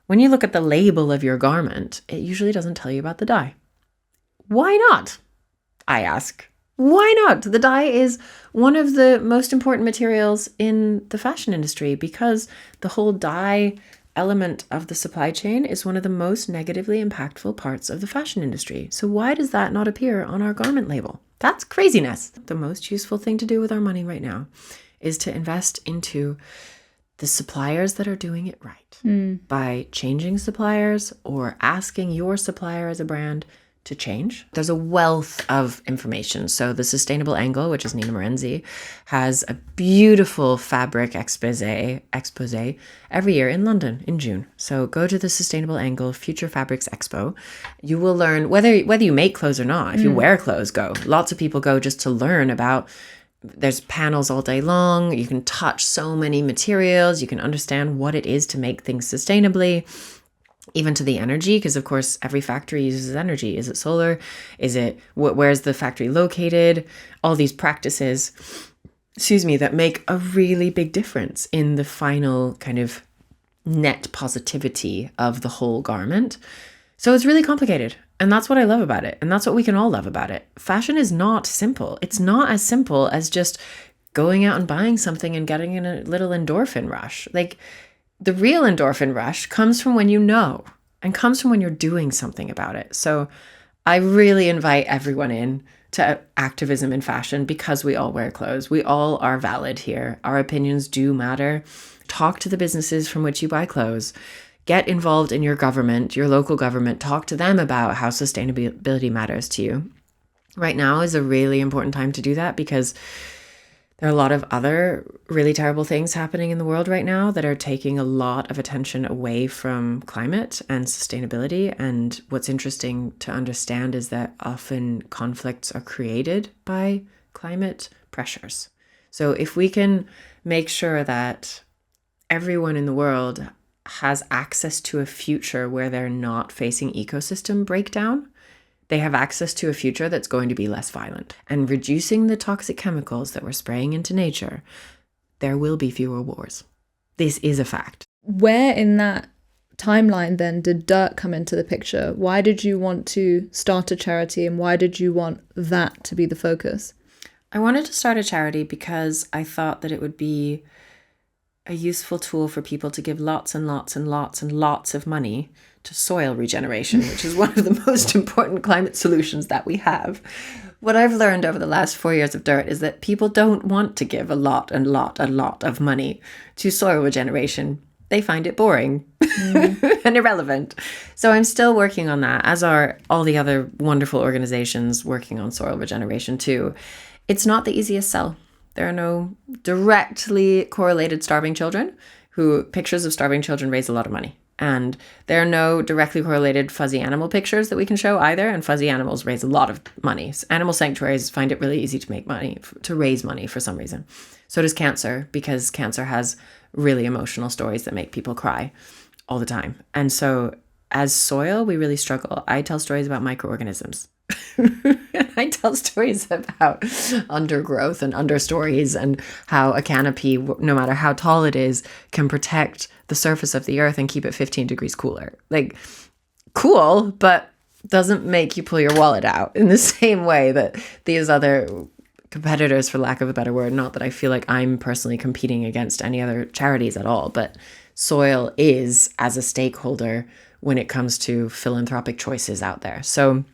when you look at the label of your garment, it usually doesn't tell you about the dye. Why not? I ask. Why not? The dye is one of the most important materials in the fashion industry because the whole dye element of the supply chain is one of the most negatively impactful parts of the fashion industry. So why does that not appear on our garment label? That's craziness. The most useful thing to do with our money right now is to invest into the suppliers that are doing it right by changing suppliers or asking your supplier as a brand to change. There's a wealth of information. So the Sustainable Angle, which is Nina Morenzi, has a beautiful fabric expose every year in London in June. So go to the Sustainable Angle Future Fabrics Expo. You will learn whether you make clothes or not. If you wear clothes, go. Lots of people go just to learn about. There's panels all day long. You can touch so many materials. You can understand what it is to make things sustainably. Even to the energy, because of course every factory uses energy. Is it solar? Is it where's the factory located? All these practices, that make a really big difference in the final kind of net positivity of the whole garment. So it's really complicated. And that's what I love about it. And that's what we can all love about it. Fashion is not simple. It's not as simple as just going out and buying something and getting in a little endorphin rush. Like, the real endorphin rush comes from when you know and comes from when you're doing something about it. So I really invite everyone in to activism in fashion because we all wear clothes. We all are valid here. Our opinions do matter. Talk to the businesses from which you buy clothes. Get involved in your government, your local government. Talk to them about how sustainability matters to you. Right now is a really important time to do that because there are a lot of other really terrible things happening in the world right now that are taking a lot of attention away from climate and sustainability. And what's interesting to understand is that often conflicts are created by climate pressures. So if we can make sure that everyone in the world has access to a future where they're not facing ecosystem breakdown, they have access to a future that's going to be less violent. And reducing the toxic chemicals that we're spraying into nature, there will be fewer wars. This is a fact. Where in that timeline then did dirt come into the picture? Why did you want to start a charity and why did you want that to be the focus? I wanted to start a charity because I thought that it would be a useful tool for people to give lots and lots and lots and lots of money to soil regeneration, which is one of the most important climate solutions that we have. What I've learned over the last 4 years of dirt is that people don't want to give a lot of money to soil regeneration. They find it boring and irrelevant. So I'm still working on that, as are all the other wonderful organizations working on soil regeneration too. It's not the easiest sell. There are no directly correlated starving children pictures of starving children raise a lot of money. And there are no directly correlated fuzzy animal pictures that we can show either. And fuzzy animals raise a lot of money. Animal sanctuaries find it really easy to make money, to raise money for some reason. So does cancer, because cancer has really emotional stories that make people cry all the time. And so as soil, we really struggle. I tell stories about microorganisms. I tell stories about undergrowth and understories and how a canopy, no matter how tall it is, can protect the surface of the earth and keep it 15 degrees cooler. Like, cool, but doesn't make you pull your wallet out in the same way that these other competitors, for lack of a better word, not that I feel like I'm personally competing against any other charities at all, but soil is as a stakeholder when it comes to philanthropic choices out there. So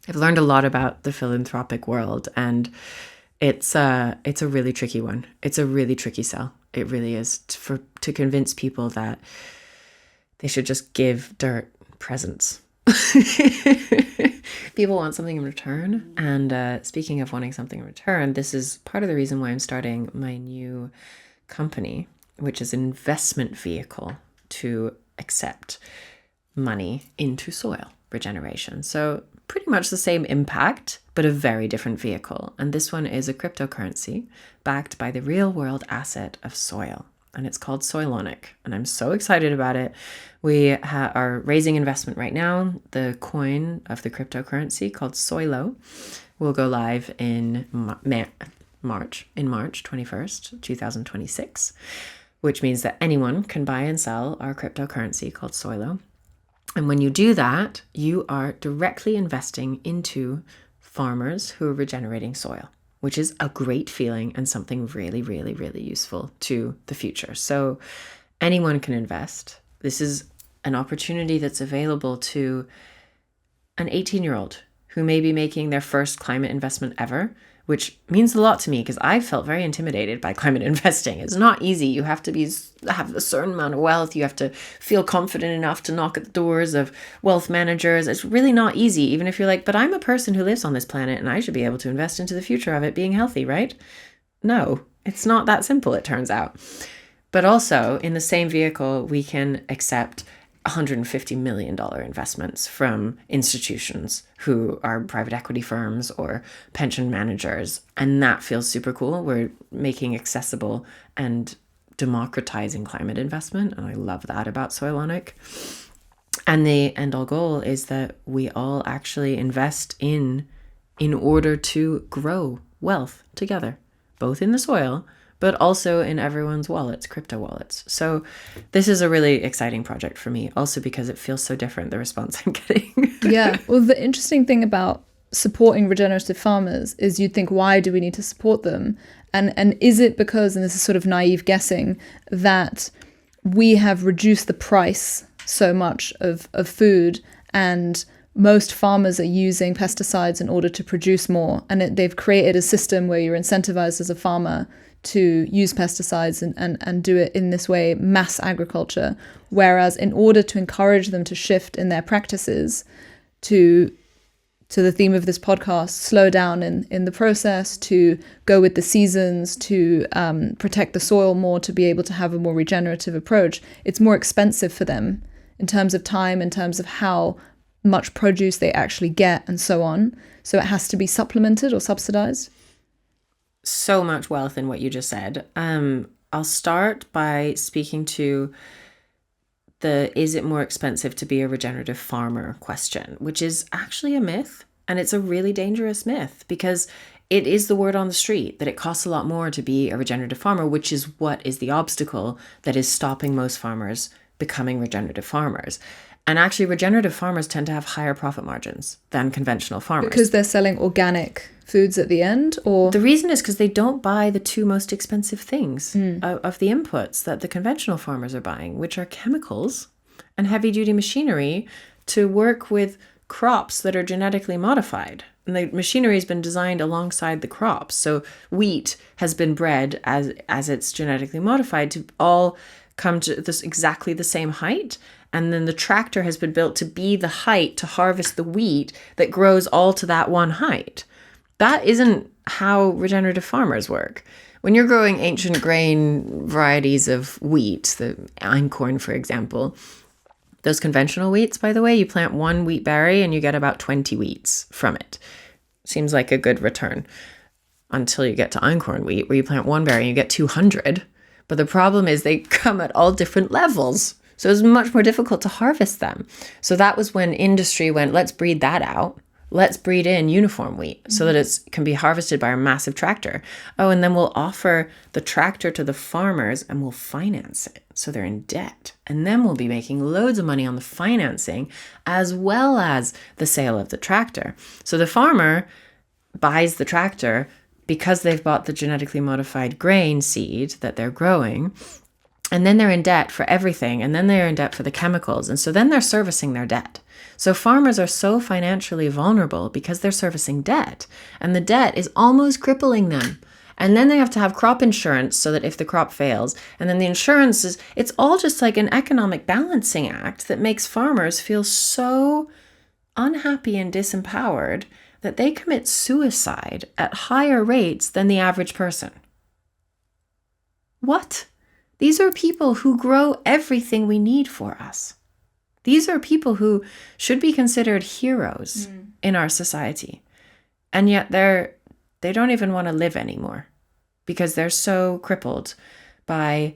I've learned a lot about the philanthropic world, and it's a really tricky one. It's a really tricky sell. It really is, to convince people that they should just give dirt presents. People want something in return. And speaking of wanting something in return, this is part of the reason why I'm starting my new company, which is an investment vehicle to accept money into soil regeneration. So pretty much the same impact, but a very different vehicle. And this one is a cryptocurrency backed by the real world asset of soil. And it's called Soilonic. And I'm so excited about it. We are raising investment right now. The coin of the cryptocurrency called Soilo will go live in March 21st, 2026, which means that anyone can buy and sell our cryptocurrency called Soilo. And when you do that, you are directly investing into farmers who are regenerating soil, which is a great feeling and something really, really, really useful to the future. So anyone can invest. This is an opportunity that's available to an 18-year-old who may be making their first climate investment ever, which means a lot to me because I felt very intimidated by climate investing. It's not easy. You have to have a certain amount of wealth. You have to feel confident enough to knock at the doors of wealth managers. It's really not easy, even if you're like, but I'm a person who lives on this planet and I should be able to invest into the future of it being healthy, right? No, it's not that simple, it turns out. But also, in the same vehicle, we can accept $150 million investments from institutions who are private equity firms or pension managers. And that feels super cool. We're making accessible and democratizing climate investment. And I love that about Soilonic. And the end all goal is that we all actually invest in order to grow wealth together, both in the soil, but also in everyone's wallets, crypto wallets. So this is a really exciting project for me, also because it feels so different, the response I'm getting. Yeah. Well, the interesting thing about supporting regenerative farmers is you'd think, why do we need to support them? And is it because, and this is sort of naive guessing, that we have reduced the price so much of food, and most farmers are using pesticides in order to produce more, and they've created a system where you're incentivized as a farmer to use pesticides and do it in this way, mass agriculture. Whereas in order to encourage them to shift in their practices to the theme of this podcast, slow down in the process, to go with the seasons, to protect the soil more, to be able to have a more regenerative approach, it's more expensive for them in terms of time, in terms of how much produce they actually get and so on. So it has to be supplemented or subsidized. So much wealth in what you just said. I'll start by speaking to is it more expensive to be a regenerative farmer question, which is actually a myth. And it's a really dangerous myth because it is the word on the street that it costs a lot more to be a regenerative farmer, which is what is the obstacle that is stopping most farmers becoming regenerative farmers. And actually, regenerative farmers tend to have higher profit margins than conventional farmers. Because they're selling organic foods at the end? Or the reason is because they don't buy the two most expensive things of the inputs that the conventional farmers are buying, which are chemicals and heavy-duty machinery to work with crops that are genetically modified. And the machinery has been designed alongside the crops. So wheat has been bred as it's genetically modified to all come to this exactly the same height. And then the tractor has been built to be the height to harvest the wheat that grows all to that one height. That isn't how regenerative farmers work. When you're growing ancient grain varieties of wheat, the einkorn, for example, those conventional wheats, by the way, you plant one wheat berry and you get about 20 wheats from it. Seems like a good return until you get to einkorn wheat, where you plant one berry and you get 200. But the problem is they come at all different levels. So it's much more difficult to harvest them. So that was when industry went, let's breed that out. Let's breed in uniform wheat so that it can be harvested by a massive tractor. Oh, and then we'll offer the tractor to the farmers and we'll finance it. So they're in debt. And then we'll be making loads of money on the financing as well as the sale of the tractor. So the farmer buys the tractor because they've bought the genetically modified grain seed that they're growing. And then they're in debt for everything. And then they're in debt for the chemicals. And so then they're servicing their debt. So farmers are so financially vulnerable because they're servicing debt. And the debt is almost crippling them. And then they have to have crop insurance so that if the crop fails, and then the insurance it's all just like an economic balancing act that makes farmers feel so unhappy and disempowered that they commit suicide at higher rates than the average person. What? These are people who grow everything we need for us. These are people who should be considered heroes in our society. And yet they don't even want to live anymore because they're so crippled by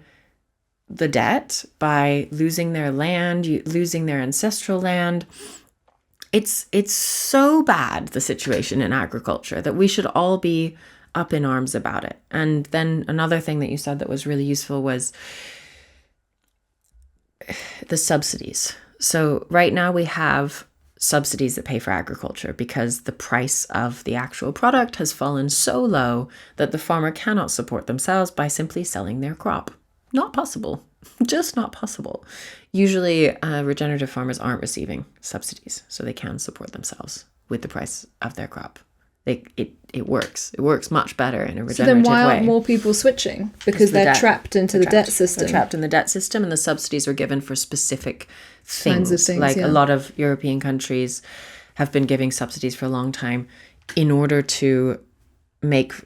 the debt, by losing their land, losing their ancestral land. It's so bad, the situation in agriculture, that we should all be up in arms about it. And then another thing that you said that was really useful was the subsidies. So right now we have subsidies that pay for agriculture because the price of the actual product has fallen so low that the farmer cannot support themselves by simply selling their crop. Not possible. Just not possible. Usually regenerative farmers aren't receiving subsidies, so they can support themselves with the price of their crop. It works. It works much better in a regenerative way. So then why aren't more people switching? Because they're trapped into the debt system. They're trapped in the debt system, and the subsidies are given for specific things. A lot of European countries have been giving subsidies for a long time in order to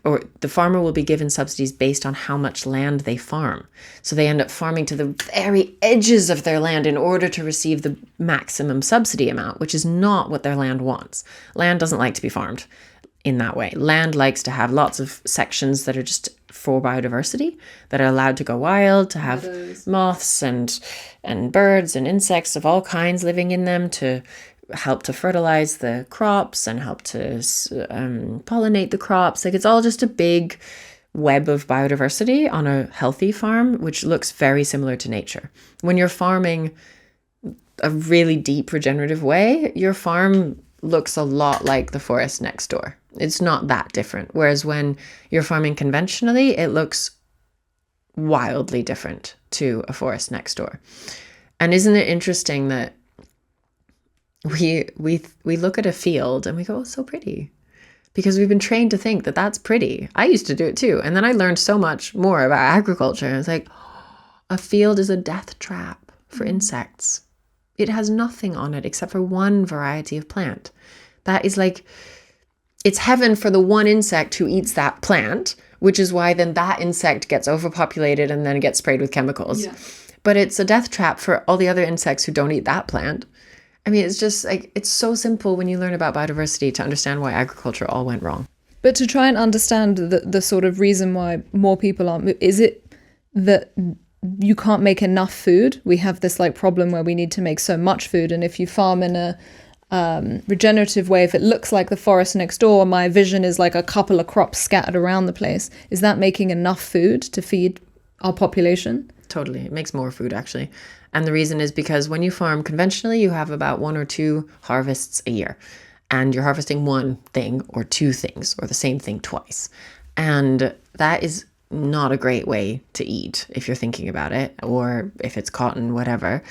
or the farmer will be given subsidies based on how much land they farm. So they end up farming to the very edges of their land in order to receive the maximum subsidy amount, which is not what their land wants. Land doesn't like to be farmed in that way. Land likes to have lots of sections that are just for biodiversity, that are allowed to go wild, to have moths and birds and insects of all kinds living in them, to help to fertilize the crops and help to pollinate the crops. Like, it's all just a big web of biodiversity on a healthy farm, which looks very similar to nature. When you're farming a really deep regenerative way, your farm looks a lot like the forest next door. It's not that different. Whereas when you're farming conventionally, it looks wildly different to a forest next door. And isn't it interesting that we look at a field and we go, oh, so pretty, because we've been trained to think that that's pretty. I used to do it too. And then I learned so much more about agriculture. And it's like, a field is a death trap for insects. It has nothing on it except for one variety of plant. That is like, it's heaven for the one insect who eats that plant, which is why then that insect gets overpopulated and then gets sprayed with chemicals. Yeah. But it's a death trap for all the other insects who don't eat that plant. I mean, it's just like, it's so simple when you learn about biodiversity to understand why agriculture all went wrong. But to try and understand the sort of reason why more people aren't, is it that you can't make enough food? We have this like problem where we need to make so much food. And if you farm in a regenerative way, if it looks like the forest next door, my vision is like a couple of crops scattered around the place. Is that making enough food to feed our population? Totally. It makes more food, actually. And the reason is because when you farm conventionally, you have about 1 or 2 harvests a year. And you're harvesting one thing or 2 things or the same thing twice. And that is not a great way to eat if you're thinking about it, or if it's cotton, whatever.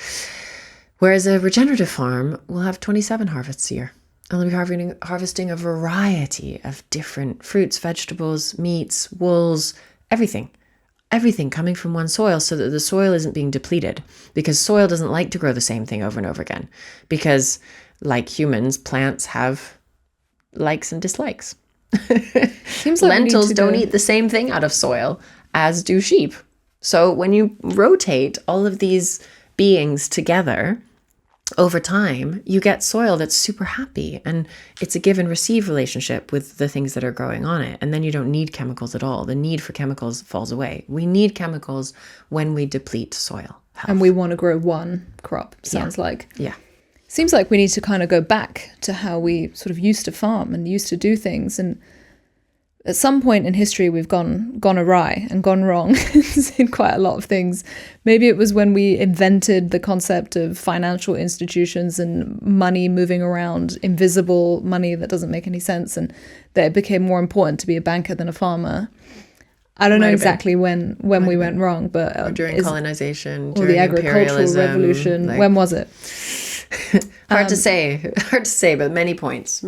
Whereas a regenerative farm will have 27 harvests a year. And they'll be harvesting a variety of different fruits, vegetables, meats, wools, everything coming from one soil, so that the soil isn't being depleted, because soil doesn't like to grow the same thing over and over again, because like humans, plants have likes and dislikes. Seems like lentils don't eat the same thing out of soil as do sheep. So when you rotate all of these beings together over time, you get soil that's super happy, and it's a give and receive relationship with the things that are growing on it. And then you don't need chemicals at all. The need for chemicals falls away. We need chemicals when we deplete soil health. And we want to grow one crop, sounds like. Yeah. Seems like we need to kind of go back to how we sort of used to farm and used to do things. And at some point in history, we've gone awry and gone wrong in quite a lot of things. Maybe it was when we invented the concept of financial institutions and money moving around, invisible money that doesn't make any sense, and that it became more important to be a banker than a farmer. I don't know exactly when we went wrong, but or during colonization, or the agricultural revolution. When was it? Hard to say, but many points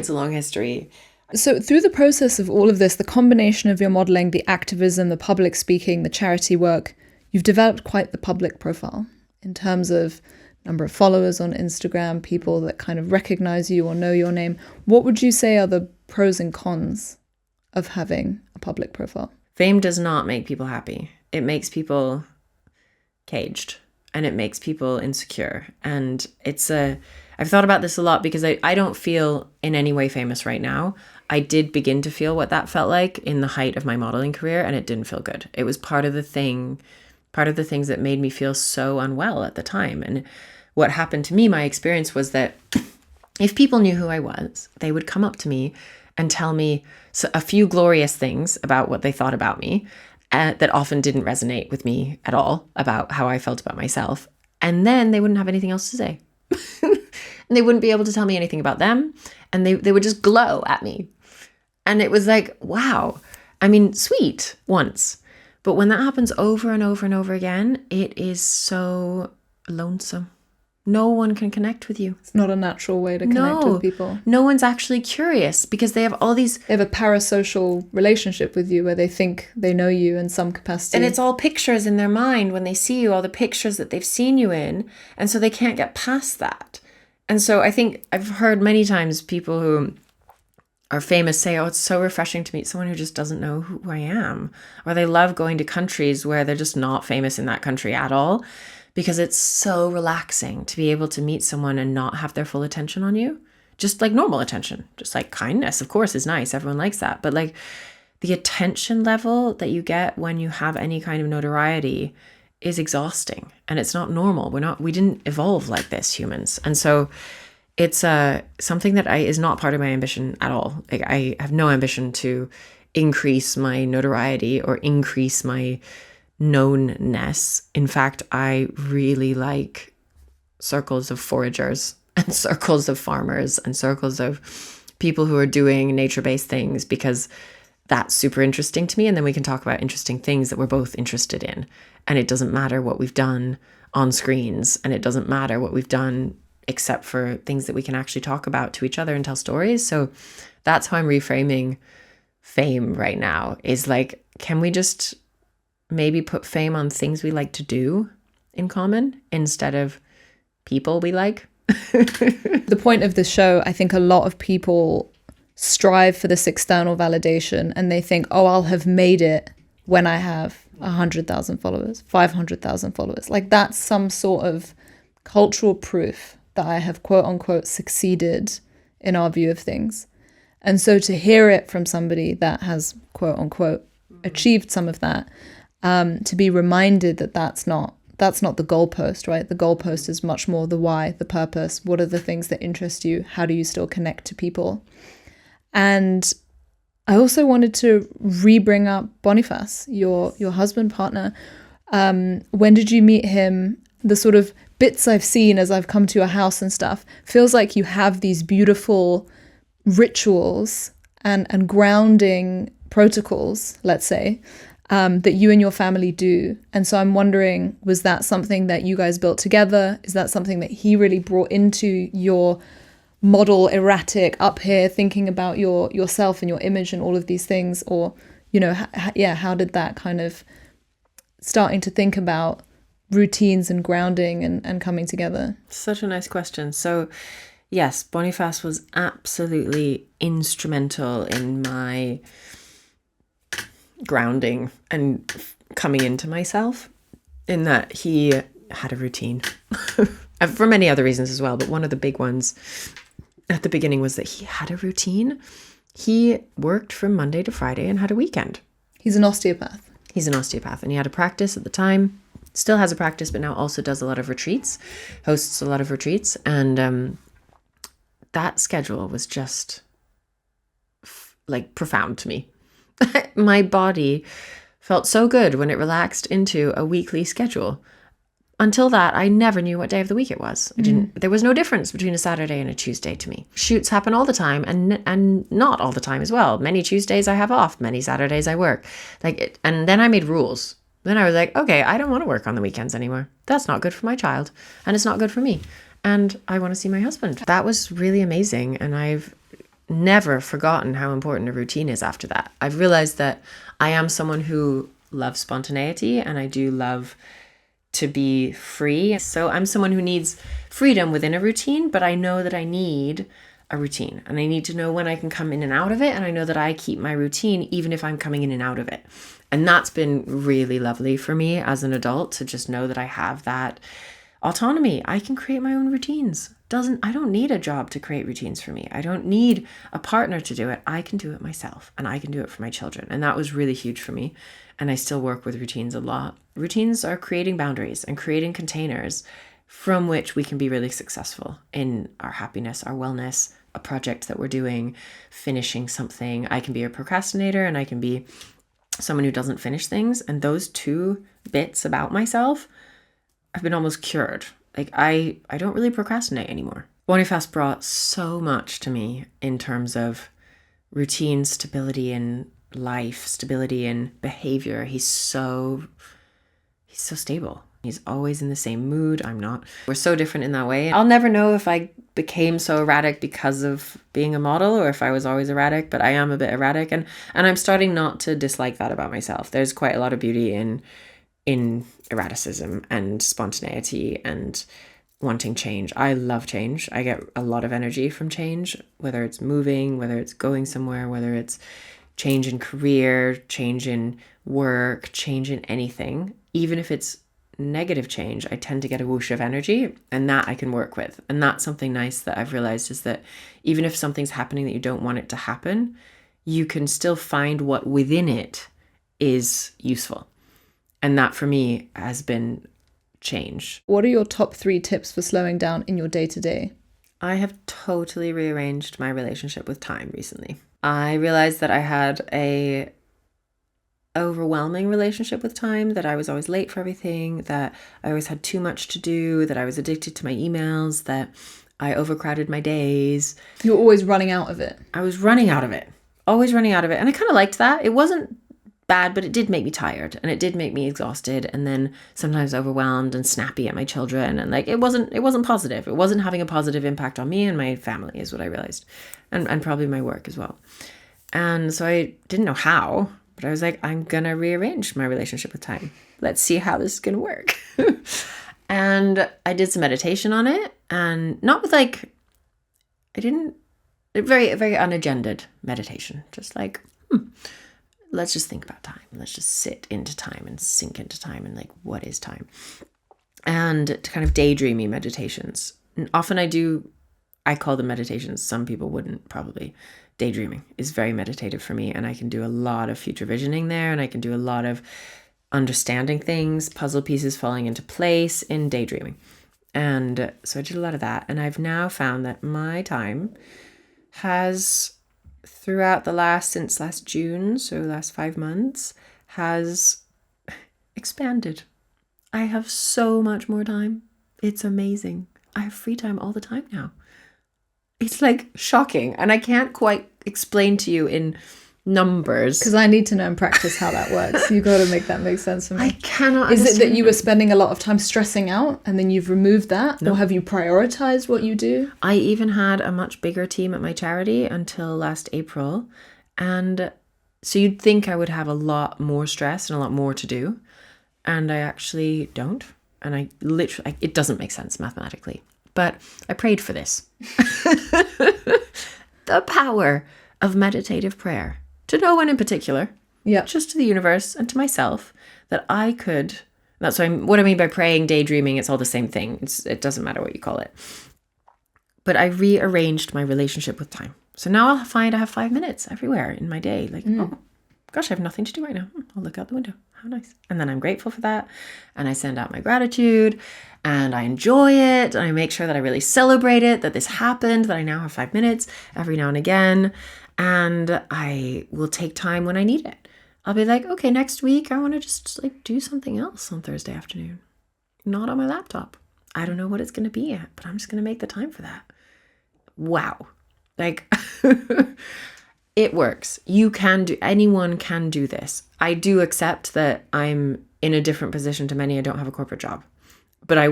along history. So through the process of all of this, the combination of your modeling, the activism, the public speaking, the charity work, you've developed quite the public profile in terms of number of followers on Instagram, people that kind of recognize you or know your name. What would you say are the pros and cons of having a public profile? Fame does not make people happy. It makes people caged. and it makes people insecure. And I've thought about this a lot because I don't feel in any way famous right now. I did begin to feel what that felt like in the height of my modeling career, and it didn't feel good. It was part of the things that made me feel so unwell at the time. And what happened to me, my experience was that if people knew who I was, they would come up to me and tell me a few glorious things about what they thought about me that often didn't resonate with me at all about how I felt about myself. And then they wouldn't have anything else to say. And they wouldn't be able to tell me anything about them. And they would just glow at me. And it was like, wow. I mean, sweet once. But when that happens over and over and over again, it is so lonesome. No one can connect with you. It's not a natural way to connect with people. No one's actually curious because they have all these... They have a parasocial relationship with you where they think they know you in some capacity. And it's all pictures in their mind when they see you, all the pictures that they've seen you in. And so they can't get past that. And so I think I've heard many times people who are famous say, oh, it's so refreshing to meet someone who just doesn't know who I am. Or they love going to countries where they're just not famous in that country at all. Because it's so relaxing to be able to meet someone and not have their full attention on you. Just like normal attention. Just like kindness, of course, is nice. Everyone likes that. But like the attention level that you get when you have any kind of notoriety is exhausting. And it's not normal. We didn't evolve like this, humans. And so it's something that is not part of my ambition at all. Like I have no ambition to increase my notoriety or increase my knownness. In fact, I really like circles of foragers and circles of farmers and circles of people who are doing nature-based things because that's super interesting to me. And then we can talk about interesting things that we're both interested in. And it doesn't matter what we've done on screens, and it doesn't matter what we've done except for things that we can actually talk about to each other and tell stories. So that's how I'm reframing fame right now, is like, can we just maybe put fame on things we like to do in common instead of people we like? The point of this show, I think a lot of people strive for this external validation and they think, oh, I'll have made it when I have 100,000 followers, 500,000 followers. Like that's some sort of cultural proof that I have quote unquote succeeded in our view of things. And so to hear it from somebody that has quote unquote achieved some of that, to be reminded that that's not the goalpost, right? The goalpost is much more the why, the purpose. What are the things that interest you? How do you still connect to people? And I also wanted to re-bring up Boniface, your husband, partner. When did you meet him? The sort of bits I've seen as I've come to your house and stuff feels like you have these beautiful rituals and grounding protocols, let's say, that you and your family do. And so I'm wondering, was that something that you guys built together? Is that something that he really brought into your model erratic up here, thinking about yourself and your image and all of these things? Or, you know, how did that kind of starting to think about routines and grounding and coming together? Such a nice question. So yes, Boniface was absolutely instrumental in my grounding and coming into myself, in that he had a routine for many other reasons as well. But one of the big ones at the beginning was that he had a routine. He worked from Monday to Friday and had a weekend. He's an osteopath. He's an osteopath, and he had a practice at the time, still has a practice, but now also does a lot of retreats, hosts a lot of retreats. And that schedule was just like profound to me. My body felt so good when it relaxed into a weekly schedule. Until that, I never knew what day of the week it was. There was no difference between a Saturday and a Tuesday to me. Shoots happen all the time, and not all the time as well. Many Tuesdays I have off, many Saturdays I work. And then I made rules. Then I was like, okay, I don't want to work on the weekends anymore. That's not good for my child, and it's not good for me. And I want to see my husband. That was really amazing, and I've never forgotten how important a routine is after that. I've realized that I am someone who loves spontaneity, and I do love to be free. So I'm someone who needs freedom within a routine, but I know that I need a routine, and I need to know when I can come in and out of it. And I know that I keep my routine even if I'm coming in and out of it. And that's been really lovely for me as an adult, to just know that I have that autonomy. I can create my own routines. I don't need a job to create routines for me. I don't need a partner to do it. I can do it myself, and I can do it for my children. And that was really huge for me. And I still work with routines a lot. Routines are creating boundaries and creating containers from which we can be really successful in our happiness, our wellness, a project that we're doing, finishing something. I can be a procrastinator, and I can be someone who doesn't finish things. And those two bits about myself, I've been almost cured. Like I don't really procrastinate anymore. Boniface brought so much to me in terms of routine, stability in life, stability in behavior. He's so stable. He's always in the same mood. I'm not. We're so different in that way. I'll never know if I became so erratic because of being a model, or if I was always erratic, but I am a bit erratic, and I'm starting not to dislike that about myself. There's quite a lot of beauty in erraticism and spontaneity and wanting change. I love change. I get a lot of energy from change, whether it's moving, whether it's going somewhere, whether it's change in career, change in work, change in anything. Even if it's negative change, I tend to get a whoosh of energy, and that I can work with. And that's something nice that I've realized, is that even if something's happening that you don't want it to happen, you can still find what within it is useful. And that for me has been change. What are your top 3 tips for slowing down in your day-to-day? I have totally rearranged my relationship with time recently. I realized that I had a overwhelming relationship with time, that I was always late for everything, that I always had too much to do, that I was addicted to my emails, that I overcrowded my days. You were always running out of it. I was running out of it, always running out of it. And I kind of liked that. It wasn't bad, but it did make me tired, and it did make me exhausted, and then sometimes overwhelmed and snappy at my children. And like, it wasn't positive. It wasn't having a positive impact on me and my family, is what I realized. And probably my work as well. And so I didn't know how, but I was like, I'm going to rearrange my relationship with time. Let's see how this is going to work. And I did some meditation on it, and not with like, very, very unagendered meditation. Just like, let's just think about time. Let's just sit into time and sink into time, and like, what is time? And to kind of daydreamy meditations. And often I call them meditations. Some people wouldn't probably. Daydreaming is very meditative for me, and I can do a lot of future visioning there, and I can do a lot of understanding things, puzzle pieces falling into place in daydreaming. And so I did a lot of that, and I've now found that my time has, throughout since last June, so last 5 months, has expanded. I have so much more time. It's amazing. I have free time all the time now. It's like shocking, and I can't quite explain to you in numbers. Because I need to know in practice how that works. You've got to make that make sense for me. I cannot Is it that you were spending a lot of time stressing out, and then you've removed that? No. Or have you prioritized what you do? I even had a much bigger team at my charity until last April. And so you'd think I would have a lot more stress and a lot more to do. And I actually don't. And I literally, it doesn't make sense mathematically. But I prayed for this. The power of meditative prayer. To no one in particular. Yeah. Just to the universe and to myself, that I could. That's what I mean by praying, daydreaming. It's all the same thing. It doesn't matter what you call it. But I rearranged my relationship with time. So now I'll find I have 5 minutes everywhere in my day. Like, oh, gosh, I have nothing to do right now. I'll look out the window. How nice. And then I'm grateful for that. And I send out my gratitude, and I enjoy it. And I make sure that I really celebrate it, that this happened, that I now have 5 minutes every now and again. And I will take time when I need it. I'll be like, okay, next week, I want to just like do something else on Thursday afternoon. Not on my laptop. I don't know what it's going to be yet, but I'm just going to make the time for that. Wow. Like, it works. Anyone can do this. I do accept that I'm in a different position to many. I don't have a corporate job, but I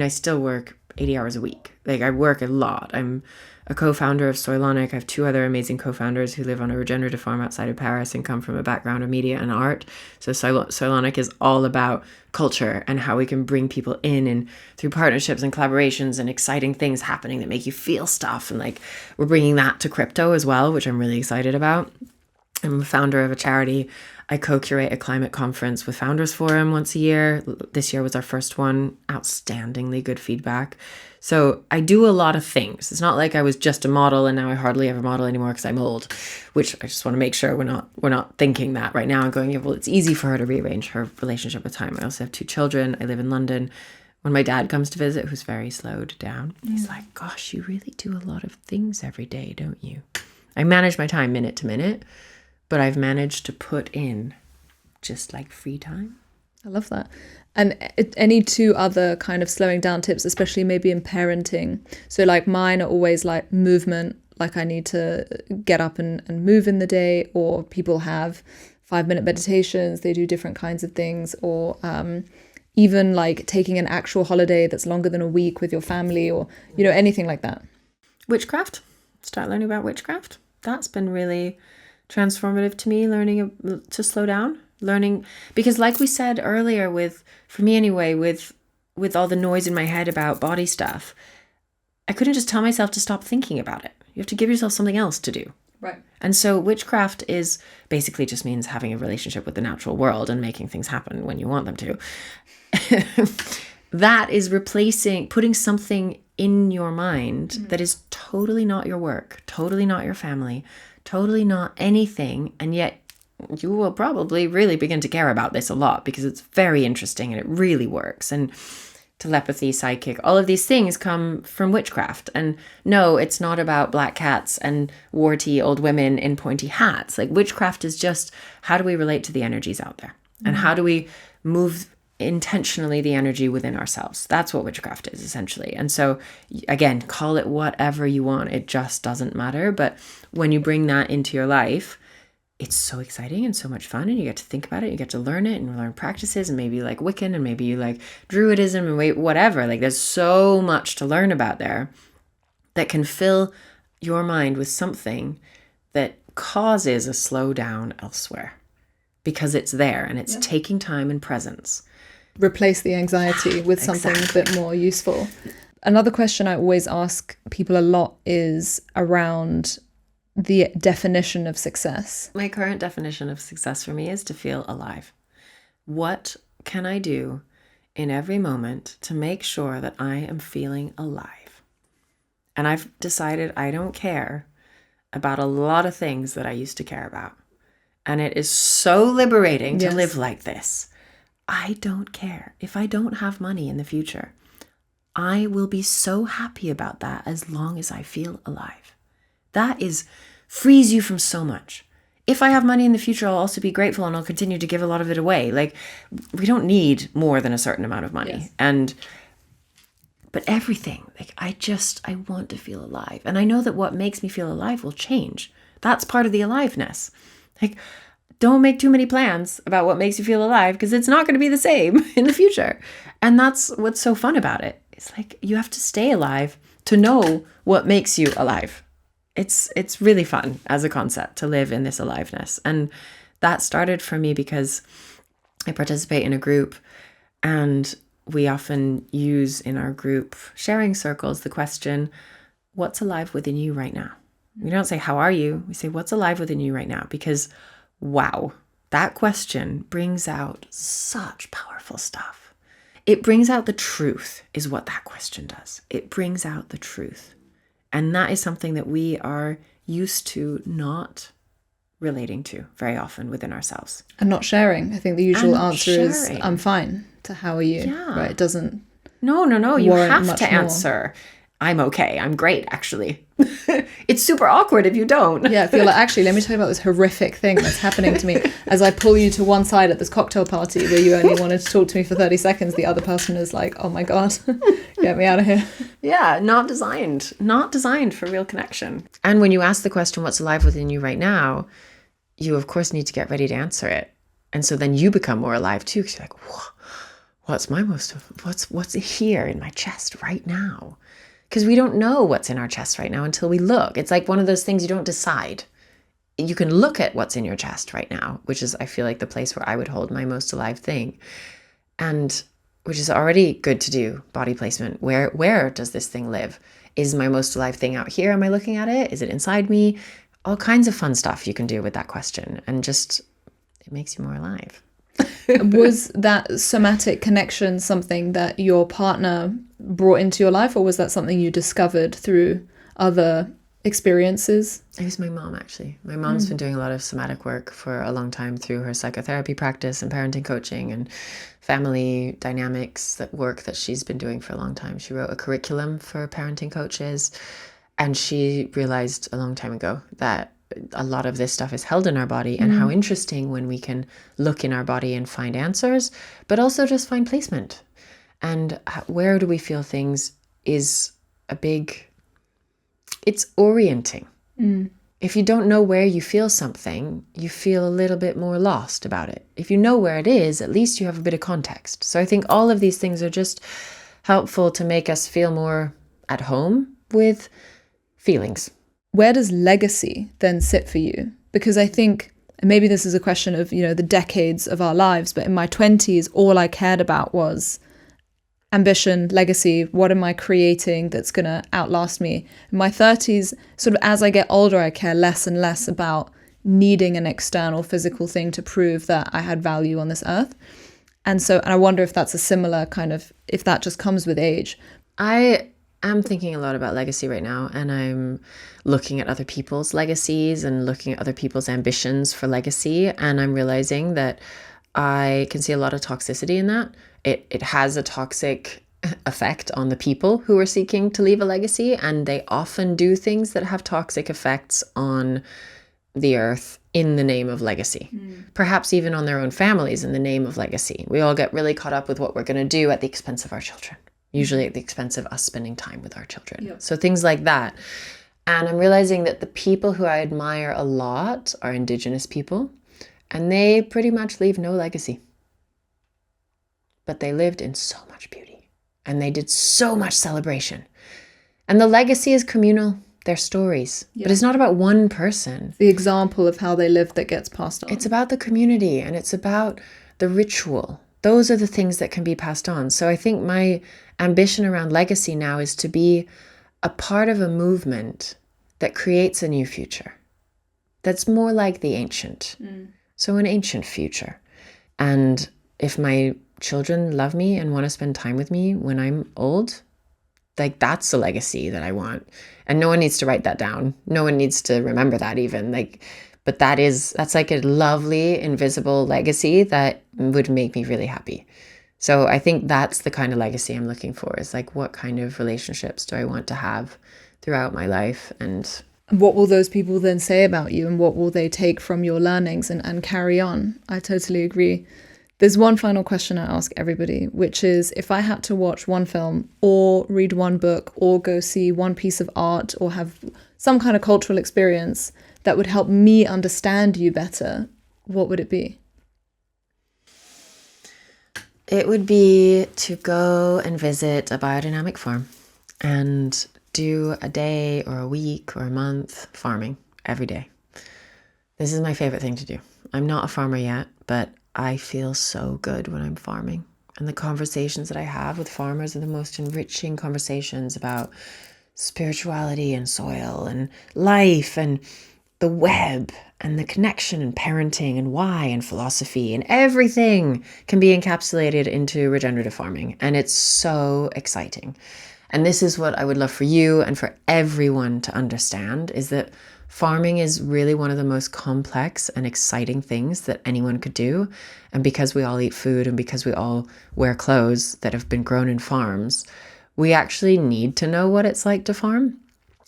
still work 80 hours a week. Like I work a lot. I'm a co-founder of Soilonic. I have 2 other amazing co-founders who live on a regenerative farm outside of Paris and come from a background of media and art. So Soilonic is all about culture and how we can bring people in and through partnerships and collaborations and exciting things happening that make you feel stuff. And like we're bringing that to crypto as well, which I'm really excited about. I'm a founder of a charity. I co-curate a climate conference with Founders Forum once a year. This year was our first one. Outstandingly good feedback. So I do a lot of things. It's not like I was just a model and now I hardly ever model anymore because I'm old, which I just want to make sure we're not thinking that right now. I'm going, yeah, well, it's easy for her to rearrange her relationship with time. I also have 2 children. I live in London. When my dad comes to visit, who's very slowed down, he's like, gosh, you really do a lot of things every day, don't you? I manage my time minute to minute, but I've managed to put in just like free time. I love that. And any 2 other kind of slowing down tips, especially maybe in parenting? So like mine are always like movement, like I need to get up and move in the day, or people have 5-minute meditations, they do different kinds of things, or even like taking an actual holiday that's longer than a week with your family, or, you know, anything like that. Witchcraft. Start learning about witchcraft. That's been really transformative to me, learning to slow down, because like we said earlier, for me anyway, with all the noise in my head about body stuff, I couldn't just tell myself to stop thinking about it. You have to give yourself something else to do. Right. And so witchcraft is basically just means having a relationship with the natural world and making things happen when you want them to. That is putting something in your mind that is totally not your work, totally not your family, totally not anything, and yet you will probably really begin to care about this a lot because it's very interesting and it really works. And telepathy, psychic, all of these things come from witchcraft. And no, it's not about black cats and warty old women in pointy hats. Like witchcraft is just, how do we relate to the energies out there? And how do we move intentionally the energy within ourselves? That's what witchcraft is essentially. And so again, call it whatever you want, it just doesn't matter. But when you bring that into your life, it's so exciting and so much fun, and you get to think about it, you get to learn it and learn practices, and maybe you like Wiccan, and maybe you like Druidism, and whatever. Like there's so much to learn about there that can fill your mind with something that causes a slowdown elsewhere because it's there and it's taking time and presence. Replace the anxiety with something a bit more useful. Another question I always ask people a lot is around the definition of success. My current definition of success for me is to feel alive. What can I do in every moment to make sure that I am feeling alive? And I've decided I don't care about a lot of things that I used to care about. And it is so liberating to live like this. I don't care. If I don't have money in the future, I will be so happy about that as long as I feel alive. That frees you from so much. If I have money in the future, I'll also be grateful and I'll continue to give a lot of it away. Like we don't need more than a certain amount of money. Yes. But everything, like I want to feel alive. And I know that what makes me feel alive will change. That's part of the aliveness. Like don't make too many plans about what makes you feel alive because it's not going to be the same in the future. And that's what's so fun about it. It's like you have to stay alive to know what makes you alive. It's really fun as a concept to live in this aliveness. And that started for me because I participate in a group, and we often use in our group sharing circles the question, what's alive within you right now? We don't say, how are you? We say, what's alive within you right now? Because wow, that question brings out such powerful stuff. It brings out the truth is what that question does. It brings out the truth. And that is something that we are used to not relating to very often within ourselves. And not sharing. I think the usual answer is, I'm fine, to how are you? Yeah. Right? It doesn't. No. You have to answer, I'm okay. I'm great, actually. It's super awkward if you don't. Yeah, I feel like, actually, let me tell you about this horrific thing that's happening to me. As I pull you to one side at this cocktail party where you only wanted to talk to me for 30 seconds, the other person is like, oh my God, get me out of here. Yeah, not designed for real connection. And when you ask the question, what's alive within you right now, you of course need to get ready to answer it. And so then you become more alive too, because you're like, what's here in my chest right now? Because we don't know what's in our chest right now until we look. It's like one of those things you don't decide. You can look at what's in your chest right now, which is, I feel like, the place where I would hold my most alive thing. And which is already good to do, body placement. Where does this thing live? Is my most alive thing out here? Am I looking at it? Is it inside me? All kinds of fun stuff you can do with that question. And just, it makes you more alive. Was that somatic connection something that your partner brought into your life, or was that something you discovered through other experiences? It was my mom, actually. My mom's been doing a lot of somatic work for a long time through her psychotherapy practice and parenting coaching and family dynamics, that work that she's been doing for a long time. She wrote a curriculum for parenting coaches, and she realized a long time ago that a lot of this stuff is held in our body, and how interesting when we can look in our body and find answers, but also just find placement. And where do we feel things is it's orienting. If you don't know where you feel something, you feel a little bit more lost about it. If you know where it is, at least you have a bit of context. So I think all of these things are just helpful to make us feel more at home with feelings. Where does legacy then sit for you? Because I think, and maybe this is a question of, the decades of our lives, but in my 20s, all I cared about was ambition, legacy. What am I creating that's going to outlast me? In my 30s, sort of as I get older, I care less and less about needing an external physical thing to prove that I had value on this earth. And I wonder if that's a similar kind of, if that just comes with age. I'm thinking a lot about legacy right now, and I'm looking at other people's legacies and looking at other people's ambitions for legacy, and I'm realizing that I can see a lot of toxicity in that. It has a toxic effect on the people who are seeking to leave a legacy, and they often do things that have toxic effects on the earth in the name of legacy, perhaps even on their own families in the name of legacy. We all get really caught up with what we're going to do at the expense of our children. Usually at the expense of us spending time with our children. Yep. So things like that. And I'm realizing that the people who I admire a lot are Indigenous people, and they pretty much leave no legacy. But they lived in so much beauty, and they did so much celebration. And the legacy is communal, their stories. Yep. But it's not about one person. The example of how they lived that gets passed on. It's about the community, and it's about the ritual. Those are the things that can be passed on. So I think my ambition around legacy now is to be a part of a movement that creates a new future that's more like the ancient. So an ancient future. And if my children love me and want to spend time with me when I'm old, like, that's the legacy that I want. And no one needs to write that down. No one needs to remember that even. But that's like a lovely, invisible legacy that would make me really happy. So I think that's the kind of legacy I'm looking for, is like, what kind of relationships do I want to have throughout my life? And what will those people then say about you, and what will they take from your learnings and carry on? I totally agree. There's one final question I ask everybody, which is, if I had to watch one film or read one book or go see one piece of art or have some kind of cultural experience that would help me understand you better, what would it be? It would be to go and visit a biodynamic farm and do a day or a week or a month farming every day. This is my favorite thing to do. I'm not a farmer yet, but I feel so good when I'm farming. And the conversations that I have with farmers are the most enriching conversations about spirituality and soil and life and the web and the connection and parenting and why and philosophy, and everything can be encapsulated into regenerative farming. And it's so exciting. And this is what I would love for you and for everyone to understand, is that farming is really one of the most complex and exciting things that anyone could do. And because we all eat food and because we all wear clothes that have been grown in farms, we actually need to know what it's like to farm.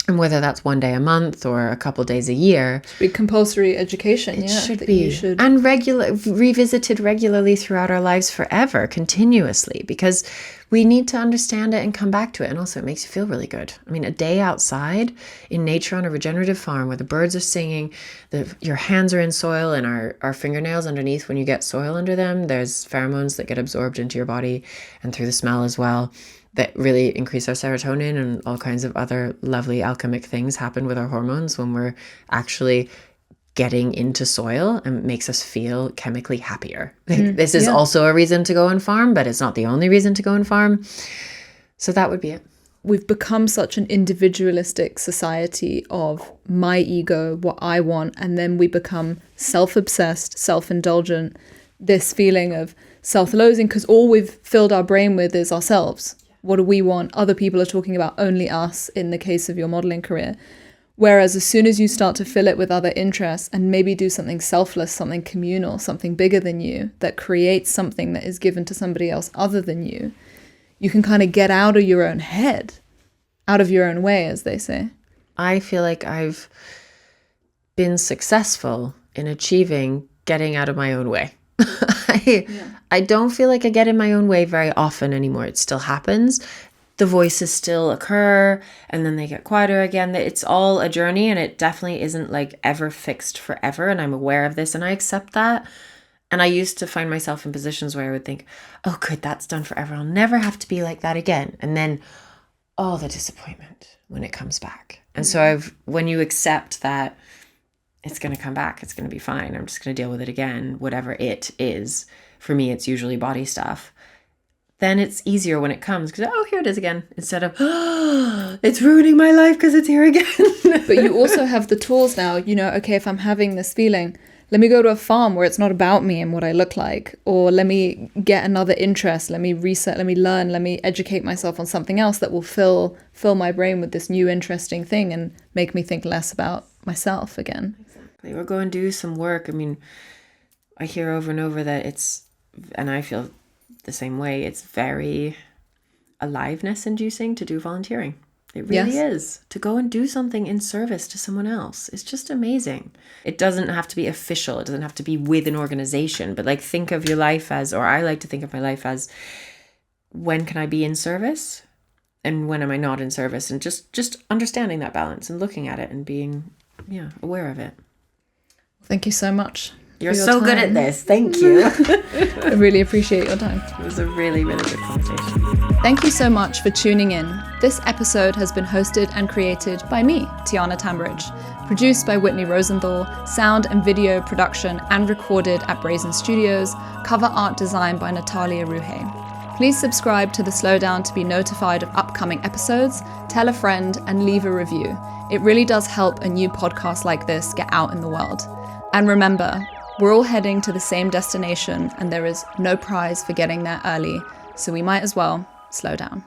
And whether that's one day a month or a couple days a year. It should be compulsory education. It should be. And revisited regularly throughout our lives forever, continuously, because we need to understand it and come back to it. And also it makes you feel really good. I mean, a day outside in nature on a regenerative farm where the birds are singing, your hands are in soil, and our fingernails underneath, when you get soil under them, there's pheromones that get absorbed into your body and through the smell as well, that really increase our serotonin, and all kinds of other lovely alchemic things happen with our hormones when we're actually getting into soil, and makes us feel chemically happier. This is also a reason to go and farm, but it's not the only reason to go and farm. So that would be it. We've become such an individualistic society of my ego, what I want, and then we become self-obsessed, self-indulgent, this feeling of self-loathing, because all we've filled our brain with is ourselves. What do we want? Other people are talking about only us in the case of your modeling career. Whereas as soon as you start to fill it with other interests and maybe do something selfless, something communal, something bigger than you, that creates something that is given to somebody else other than you, you can kind of get out of your own head, out of your own way, as they say. I feel like I've been successful in achieving getting out of my own way. I don't feel like I get in my own way very often anymore. It still happens. The voices still occur, and then they get quieter again. It's all a journey, and it definitely isn't like ever fixed forever. And I'm aware of this, and I accept that. And I used to find myself in positions where I would think, oh, good, that's done forever. I'll never have to be like that again. And then all the disappointment when it comes back. And so when you accept that it's going to come back, it's going to be fine, I'm just going to deal with it again, whatever it is. For me, it's usually body stuff. Then it's easier when it comes, because, oh, here it is again, instead of, oh, it's ruining my life because it's here again. But you also have the tools now, okay, if I'm having this feeling, let me go to a farm where it's not about me and what I look like, or let me get another interest, let me reset, let me learn, let me educate myself on something else that will fill my brain with this new interesting thing and make me think less about myself again. Exactly. Or go and do some work. I mean, I hear over and over that and I feel the same way, it's very aliveness inducing to do volunteering. It really is. To go and do something in service to someone else. It's just amazing. It doesn't have to be official. It doesn't have to be with an organization. But like, think of your life as, or I like to think of my life as, when can I be in service? And when am I not in service? And just understanding that balance and looking at it and being, aware of it. Thank you so much. You're so good at this. Thank you. I really appreciate your time. It was a really, really good conversation. Thank you so much for tuning in. This episode has been hosted and created by me, Tiana Tambridge, produced by Whitney Rosenthal, sound and video production and recorded at Brazen Studios, cover art design by Natalia Ruhe. Please subscribe to The Slowdown to be notified of upcoming episodes, tell a friend, and leave a review. It really does help a new podcast like this get out in the world. And remember, we're all heading to the same destination, and there is no prize for getting there early, so we might as well slow down.